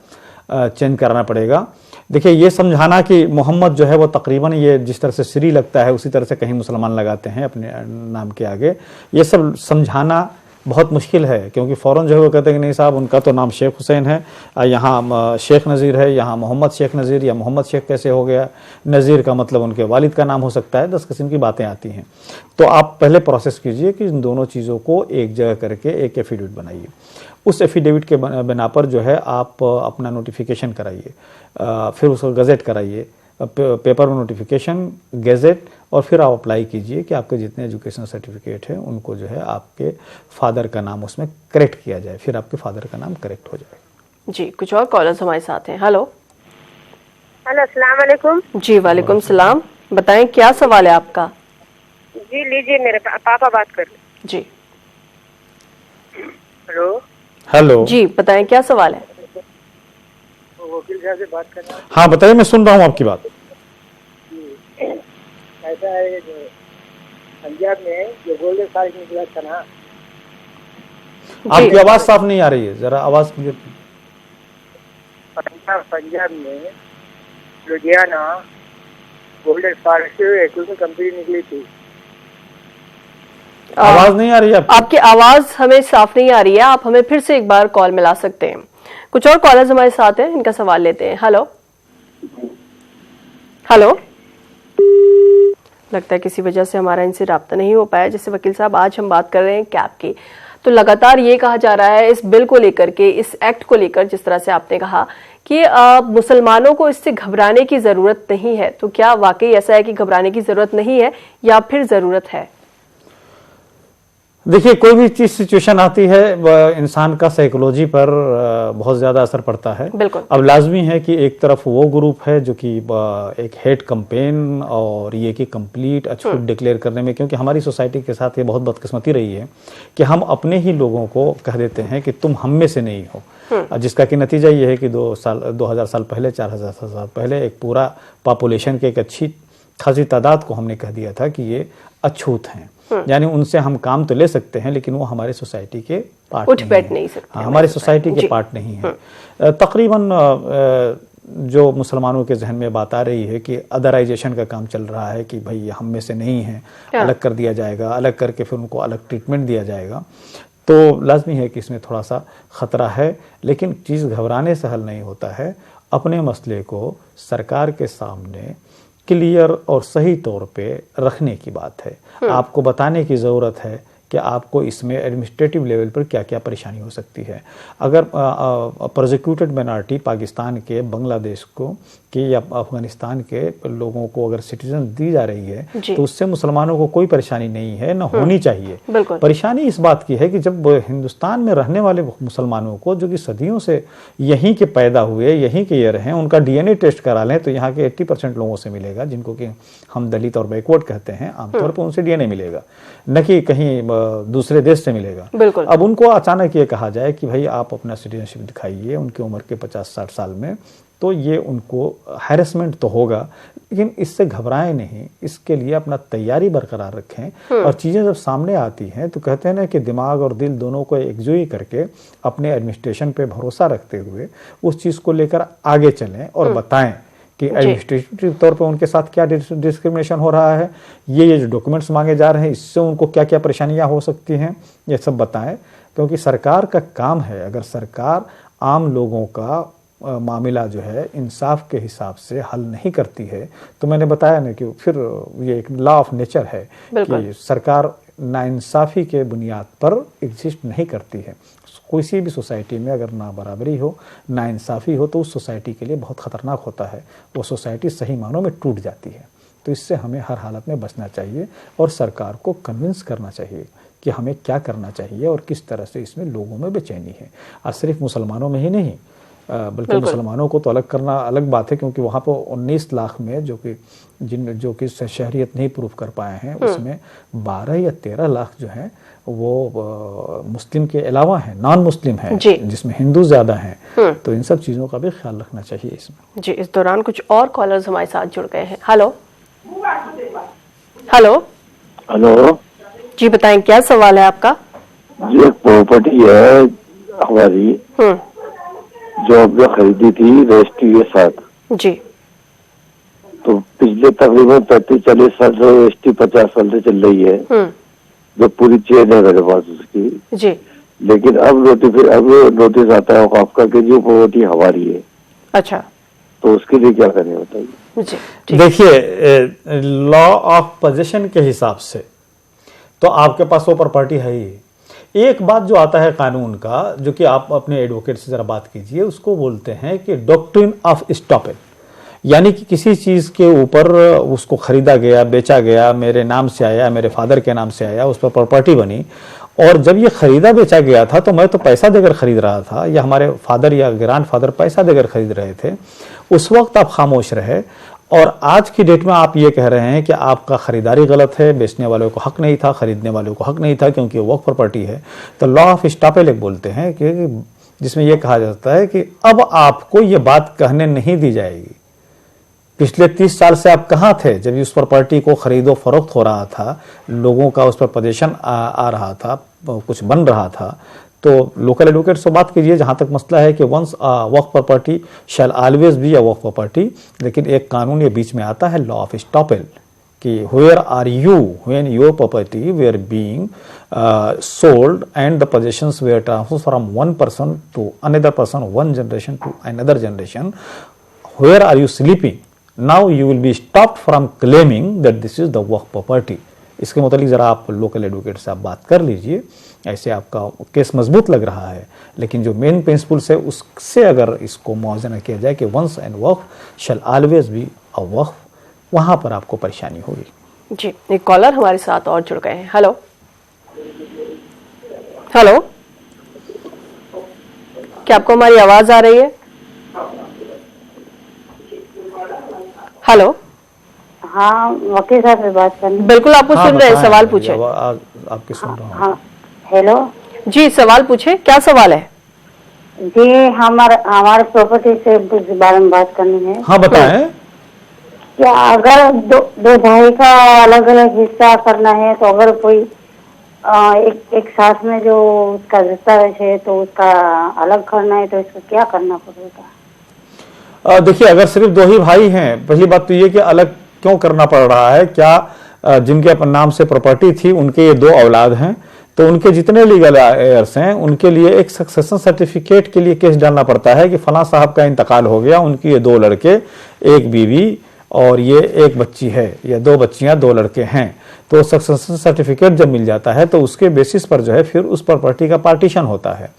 चेंज करना पड़ेगा। देखिए, ये समझाना कि मोहम्मद जो है वो तकरीबन ये जिस तरह से श्री लगता है उसी तरह से कहीं मुसलमान लगाते हैं अपने नाम के आगे, ये सब समझाना बहुत मुश्किल है, क्योंकि फ़ौरन जो है वो कहते हैं कि नहीं साहब उनका तो नाम शेख हुसैन है, यहाँ शेख नज़ीर है, यहाँ मोहम्मद शेख नज़ीर, या मोहम्मद शेख कैसे हो गया, नज़ीर का मतलब उनके वालिद का नाम हो सकता है, 10 किस्म की बातें आती हैं। तो आप पहले प्रोसेस कीजिए कि इन दोनों चीज़ों को एक जगह करके एक एफिडेविट बनाइए। उस एफिडेविट के बिना पर जो है आप अपना नोटिफिकेशन कराइए, फिर उसको गजेट कराइए, पेपर में नोटिफिकेशन, गैजेट, और फिर आप अप्लाई कीजिए कि आपके जितने एजुकेशन सर्टिफिकेट हैं उनको जो है आपके फादर का नाम उसमें करेक्ट किया जाए, फिर आपके फादर का नाम करेक्ट हो जाए। जी, कुछ और कॉलर्स हमारे साथ हैं। हेलो अस्सलाम वालेकुम। जी वालेकुम सलाम, बताएं क्या सवाल है आपका? जी लीजिए, मेरे पापा बात कर रहे। जी हेलो। हेलो जी बताएं क्या सवाल है? वकील साहब से बात कर रहा हूँ। हाँ बताइए, मैं सुन रहा हूँ आपकी बात। ऐसा है, जो पंजाब में जो गोल्डन फाइल निकला था ना, आपकी आवाज साफ नहीं आ रही है, जरा आवाज क्लियर। पंजाब में लुधियाना गोल्डन फाइल से एक कंपनी निकली थी। आवाज नहीं आ रही है आपकी आवाज हमें साफ नहीं आ रही है, आप हमें फिर से एक बार कॉल मिला सकते हैं। कुछ और कॉलर्स हमारे साथ हैं, इनका सवाल लेते हैं। हेलो हेलो, लगता है किसी वजह से हमारा इनसे राब्ता नहीं हो पाया। जैसे वकील साहब, आज हम बात कर रहे हैं कैब की, तो लगातार ये कहा जा रहा है इस बिल को लेकर के, इस एक्ट को लेकर, जिस तरह से आपने कहा कि मुसलमानों को इससे घबराने की जरूरत नहीं है, तो क्या वाकई ऐसा है कि घबराने की जरूरत नहीं है या फिर जरूरत है? देखिए, कोई भी चीज सिचुएशन आती है, इंसान का साइकोलॉजी पर बहुत ज्यादा असर पड़ता है। बिल्कुल। अब लाजमी है कि एक तरफ वो ग्रुप है जो कि एक हेट कैंपेन और ये कि कंप्लीट अछूत डिक्लेयर करने में, क्योंकि हमारी सोसाइटी के साथ ये बहुत बदकिस्मती रही है कि हम अपने ही लोगों को कह देते हैं कि तुम हम में से नहीं हो, जिसका कि नतीजा ये है कि 2000 साल पहले, 4000 साल पहले एक पूरा पॉपुलेशन के एक अच्छी खासी तादाद को हमने कह दिया था कि ये अछूत हैं, यानी उनसे हम काम तो ले सकते हैं लेकिन वो हमारे सोसाइटी के पार्ट उठ बैठ नहीं सकते, हमारे सोसाइटी के पार्ट नहीं है। तकरीबन जो मुसलमानों के जहन में बात आ रही है कि अदराइजेशन का काम चल रहा है कि भाई हम में से नहीं है, अलग कर दिया जाएगा, अलग करके फिर उनको अलग ट्रीटमेंट दिया जाएगा, तो लाजमी है कि इसमें थोड़ा सा खतरा है। लेकिन चीज़ घबराने से हल नहीं होता है। अपने मसले को सरकार के सामने क्लियर और सही तौर पे रखने की बात है। आपको बताने की ज़रूरत है कि आपको इसमें एडमिनिस्ट्रेटिव लेवल पर क्या क्या परेशानी हो सकती है। अगर प्रोसिक्यूटेड माइनॉरिटी पाकिस्तान के, बांग्लादेश को कि या अफगानिस्तान के लोगों को अगर सिटीजन दी जा रही है तो उससे मुसलमानों को कोई परेशानी नहीं है, न होनी चाहिए। परेशानी इस बात की है कि जब हिंदुस्तान में रहने वाले मुसलमानों को, जो कि सदियों से यहीं के पैदा हुए, यहीं के ये रहे, उनका DNA टेस्ट करा लें तो यहाँ के 80% लोगों से मिलेगा, जिनको कि हम दलित और बैकवर्ड कहते हैं, आमतौर पर उनसे DNA मिलेगा, न कि कहीं दूसरे देश से मिलेगा। अब उनको अचानक ये कहा जाए कि भाई आप अपना सिटीजनशिप दिखाइए उनकी उम्र के 50-60 साल में, तो ये उनको हैरेसमेंट तो होगा, लेकिन इससे घबराएं नहीं, इसके लिए अपना तैयारी बरकरार रखें। और चीज़ें जब सामने आती हैं तो कहते हैं ना कि दिमाग और दिल दोनों को एकजुई करके अपने एडमिनिस्ट्रेशन पे भरोसा रखते हुए उस चीज़ को लेकर आगे चलें और बताएं कि एडमिनिस्ट्रेटिव तौर पे उनके साथ क्या डिस्क्रिमिनेशन हो रहा है, ये जो डॉक्यूमेंट्स मांगे जा रहे हैं इससे उनको क्या क्या परेशानियां हो सकती हैं, ये सब बताएं। क्योंकि सरकार का काम है, अगर सरकार आम लोगों का मामला जो है इंसाफ के हिसाब से हल नहीं करती है, तो मैंने बताया ना कि फिर ये एक लॉ ऑफ नेचर है कि सरकार नाइंसाफ़ी के बुनियाद पर एग्जिस्ट नहीं करती है। किसी भी सोसाइटी में अगर ना बराबरी हो, नाइंसाफ़ी हो, तो उस सोसाइटी के लिए बहुत ख़तरनाक होता है, वो सोसाइटी सही मानों में टूट जाती है। तो इससे हमें हर हालत में बचना चाहिए और सरकार को कन्विंस करना चाहिए कि हमें क्या करना चाहिए और किस तरह से इसमें लोगों में बेचैनी है। और सिर्फ मुसलमानों में ही नहीं, बल्कि मुसलमानों को तो अलग करना अलग बात है, क्योंकि वहाँ पर 19 लाख में जो कि शहरियत नहीं प्रूफ कर पाए हैं, उसमें 12 या 13 लाख जो हैं वो मुस्लिम के अलावा हैं, नॉन मुस्लिम हैं, जिसमें हिंदू ज़्यादा हैं। तो इन सब चीज़ों का भी ख्याल रखना चाहिए इसमें। जी, इस दौरान कुछ और कॉलर्स हमारे साथ जुड़ गए हैं। हेलो हेलो हेलो जी, बताएं क्या सवाल है आपका? जी, एक प्रॉपर्टी है हमारी जो हमने खरीदी थी रजिस्ट्री के साथ जी, तो पिछले तकरीबन 35-40 साल से रजिस्ट्री 50 साल से चल रही है, जो पूरी चेन है मेरे पास उसकी जी। लेकिन अब नोटिस आता है आपका कि जो प्रॉपर्टी हमारी है। अच्छा, तो उसके लिए क्या करें बताइए? देखिए, लॉ ऑफ पोजीशन के हिसाब से तो आपके पास वो प्रॉपर्टी है ही, एक बात जो आता है कानून का, जो कि आप अपने एडवोकेट से जरा बात कीजिए, उसको बोलते हैं कि डॉक्ट्रिन ऑफ स्टॉपेज, यानी कि किसी चीज के ऊपर उसको खरीदा गया, बेचा गया, मेरे नाम से आया, मेरे फादर के नाम से आया, उस पर प्रॉपर्टी बनी, और जब ये खरीदा बेचा गया था तो मैं तो पैसा देकर खरीद रहा था, या हमारे फादर या ग्रैंड फादर पैसा देकर खरीद रहे थे, उस वक्त आप खामोश रहे, और आज की डेट में आप ये कह रहे हैं कि आपका खरीदारी गलत है, बेचने वालों को हक नहीं था, खरीदने वालों को हक नहीं था, क्योंकि वो वक्फ प्रॉपर्टी है। तो लॉ ऑफ स्टॉपेज बोलते हैं कि जिसमें यह कहा जाता है कि अब आपको ये बात कहने नहीं दी जाएगी। पिछले 30 साल से आप कहाँ थे जब उस प्रॉपर्टी को खरीदो फरोख्त हो रहा था, लोगों का उस पर पोजीशन आ रहा था, कुछ बन रहा था। तो लोकल एडवोकेट से बात कीजिए, जहां तक मसला है कि once waqf property shall always be a waqf property, लेकिन एक कानून ये बीच में आता है, लॉ ऑफ स्टॉपेज, कि where are you when your property were being sold and the possessions were transferred from one person to another person, one generation to another generation, where are you sleeping, now you will be stopped from claiming that this is the waqf property. इसके मुतालिक जरा आप local advocate से आप बात कर लीजिए, ऐसे आपका केस मजबूत लग रहा है, लेकिन जो मेन प्रिंसिपल्स है उससे अगर इसको मुआवजा किया जाए कि once and waqf shall always be a waqf, वहां पर आपको परेशानी होगी। जी, एक कॉलर हमारे साथ और जुड़ गए हैं। हेलो हेलो, क्या आपको हमारी आवाज आ रही है? हेलो, हाँ, वकील साहब से बात करनी। बिल्कुल, आपको सुन रहे हैं, सवाल पूछे। आपके सुन रहा हूं। हाँ, हेलो जी, सवाल पूछे, क्या सवाल है? जी, हमारे प्रॉपर्टी से कुछ बारे में बात करनी है। हाँ, बताएं। क्या अगर दो भाई का अलग अलग हिस्सा करना है, तो अगर कोई एक साथ में जो उसका दस्तावेज है तो उसका अलग करना है, तो इसको क्या करना पड़ेगा? देखिए, अगर सिर्फ 2 ही भाई हैं, पहली बात तो ये कि अलग क्यों करना पड़ रहा है, क्या जिनके अपन नाम से प्रॉपर्टी थी उनके ये 2 औलाद हैं, तो उनके जितने लीगल एयर्स हैं उनके लिए एक सक्सेशन सर्टिफिकेट के लिए केस डालना पड़ता है कि फलां साहब का इंतकाल हो गया, उनकी ये 2 लड़के, एक बीवी और ये एक बच्ची है, या 2 बच्चियां 2 लड़के हैं। तो सक्सेशन सर्टिफिकेट जब मिल जाता है तो उसके बेसिस पर जो है फिर उस प्रॉपर्टी का पार्टीशन होता है।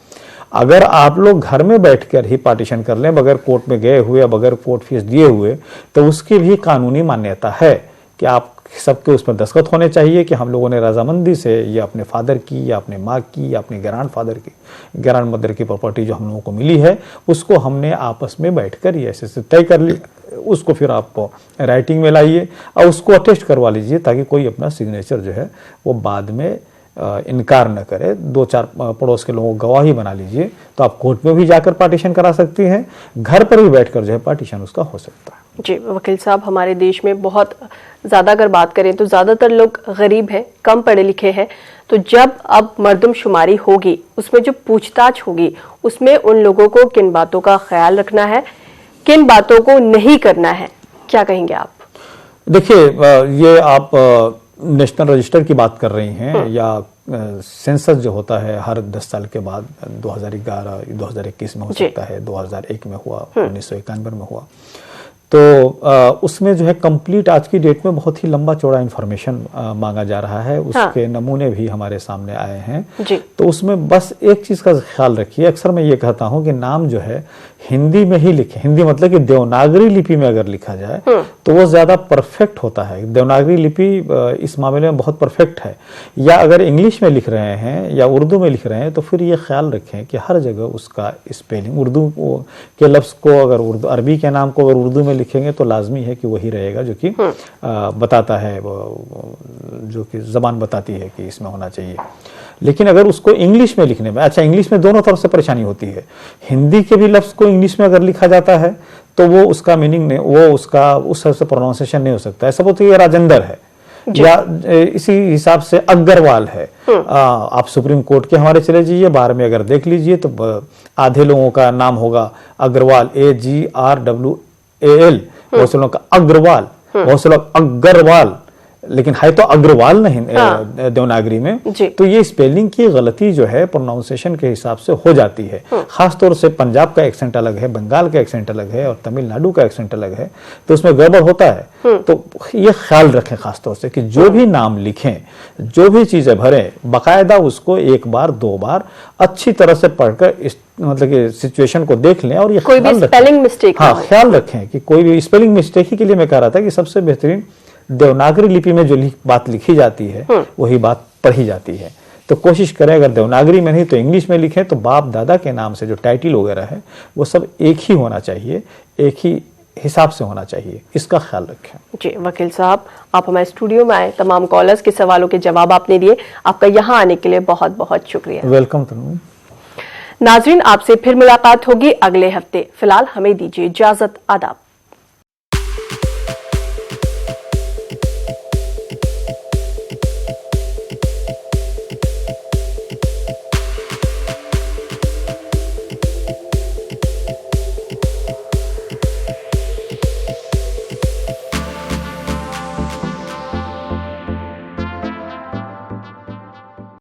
अगर आप लोग घर में बैठकर ही पार्टीशन कर लें बगैर कोर्ट में गए हुए, बगैर कोर्ट फीस दिए हुए, तो उसकी भी कानूनी मान्यता है कि आप सबके उस पर दस्तखत होने चाहिए कि हम लोगों ने रजामंदी से या अपने फादर की या अपने माँ की या अपने ग्रैंड फादर की, ग्रैंड मदर की प्रॉपर्टी जो हम लोगों को मिली है उसको हमने आपस में बैठकर ये ऐसे तय कर लिया। उसको फिर आप राइटिंग में लाइए और उसको अटेस्ट करवा लीजिए, ताकि कोई अपना सिग्नेचर जो है वो बाद में इनकार न करे। 2-4 पड़ोस के लोगों को गवाही बना लीजिए, तो आप कोर्ट में भी जाकर पार्टीशन करा सकती हैं, घर पर भी बैठकर जो है पार्टीशन उसका हो सकता है। जी वकील साहब, हमारे देश में बहुत ज़्यादा अगर बात करें तो ज़्यादातर लोग गरीब हैं, कम पढ़े लिखे हैं, तो जब अब मर्दमशुमारी होगी उसमें जो पूछताछ होगी उसमें उन लोगों को किन बातों का ख्याल रखना है, किन बातों को नहीं करना है, क्या कहेंगे आप? देखिए, ये आप नेशनल रजिस्टर की बात कर रही हैं या सेंसस जो होता है हर 10 साल के बाद, 2011 2021 में हो सकता है, 2001 में हुआ, 1991 में हुआ, तो उसमें जो है कंप्लीट आज की डेट में बहुत ही लंबा चौड़ा इंफॉर्मेशन मांगा जा रहा है। उसके नमूने भी हमारे सामने आए हैं जी। तो उसमें बस एक चीज का ख्याल रखिए, अक्सर मैं ये कहता हूं कि नाम जो है हिंदी में ही लिखे, हिंदी मतलब कि देवनागरी लिपि में अगर लिखा जाए तो वो ज्यादा परफेक्ट होता है। देवनागरी लिपि इस मामले में बहुत परफेक्ट है। या अगर इंग्लिश में लिख रहे हैं या उर्दू में लिख रहे हैं तो फिर ये ख्याल रखें कि हर जगह उसका स्पेलिंग, उर्दू के लफ्ज को अगर उर्दू, अरबी के नाम को अगर उर्दू में लिखेंगे तो लाजमी है कि वही रहेगा जो कि बताता है, जो कि जबान बताती है कि इसमें होना चाहिए। लेकिन अगर उसको इंग्लिश में लिखने में, अच्छा इंग्लिश में दोनों तरफ से परेशानी होती है, हिंदी के भी लफ्ज को इंग्लिश में अगर लिखा जाता है तो वो उसका मीनिंग नहीं, वो उसका उस तरह से प्रोनाउंसिएशन नहीं हो सकता है। सपोज ये राजेंद्र है या इसी हिसाब से अग्रवाल है। आप सुप्रीम कोर्ट के हमारे चले जाइए, बाहर में अगर देख लीजिए तो आधे लोगों का नाम होगा अग्रवाल, AGRWAL, बहुत से लोगों का अग्रवाल, बहुत से लोग अग्रवाल, लेकिन है तो अग्रवाल नहीं देवनागरी में, तो ये स्पेलिंग की गलती जो है प्रोनाउंसिएशन के हिसाब से हो जाती है। खासतौर से पंजाब का एक्सेंट अलग है, बंगाल का एक्सेंट अलग है और तमिलनाडु का एक्सेंट अलग है, तो उसमें गड़बड़ होता है। तो ये ख्याल रखें खासतौर से कि जो भी नाम लिखें, जो भी चीजें भरें, बाकायदा उसको एक बार दो बार अच्छी तरह से पढ़कर मतलब कि सिचुएशन को देख लें। और ये कोई भी स्पेलिंग मिस्टेक, हाँ, ख्याल रखें कि कोई भी स्पेलिंग मिस्टेक ही के लिए मैं कह रहा था कि सबसे बेहतरीन देवनागरी लिपि में जो बात लिखी जाती है वही बात पढ़ी जाती है। तो कोशिश करें अगर देवनागरी में नहीं तो इंग्लिश में लिखें, तो बाप दादा के नाम से जो टाइटल वगैरह है वो सब एक ही होना चाहिए, एक ही हिसाब से होना चाहिए, इसका ख्याल रखें। जी वकील साहब, आप हमारे स्टूडियो में आए, तमाम कॉलर्स के सवालों के जवाब आपने दिए, आपका यहाँ आने के लिए बहुत बहुत शुक्रिया। वेलकम तन्वी। नाजरीन, आपसे फिर मुलाकात होगी अगले हफ्ते। फिलहाल हमें दीजिए इजाजत। आदाब।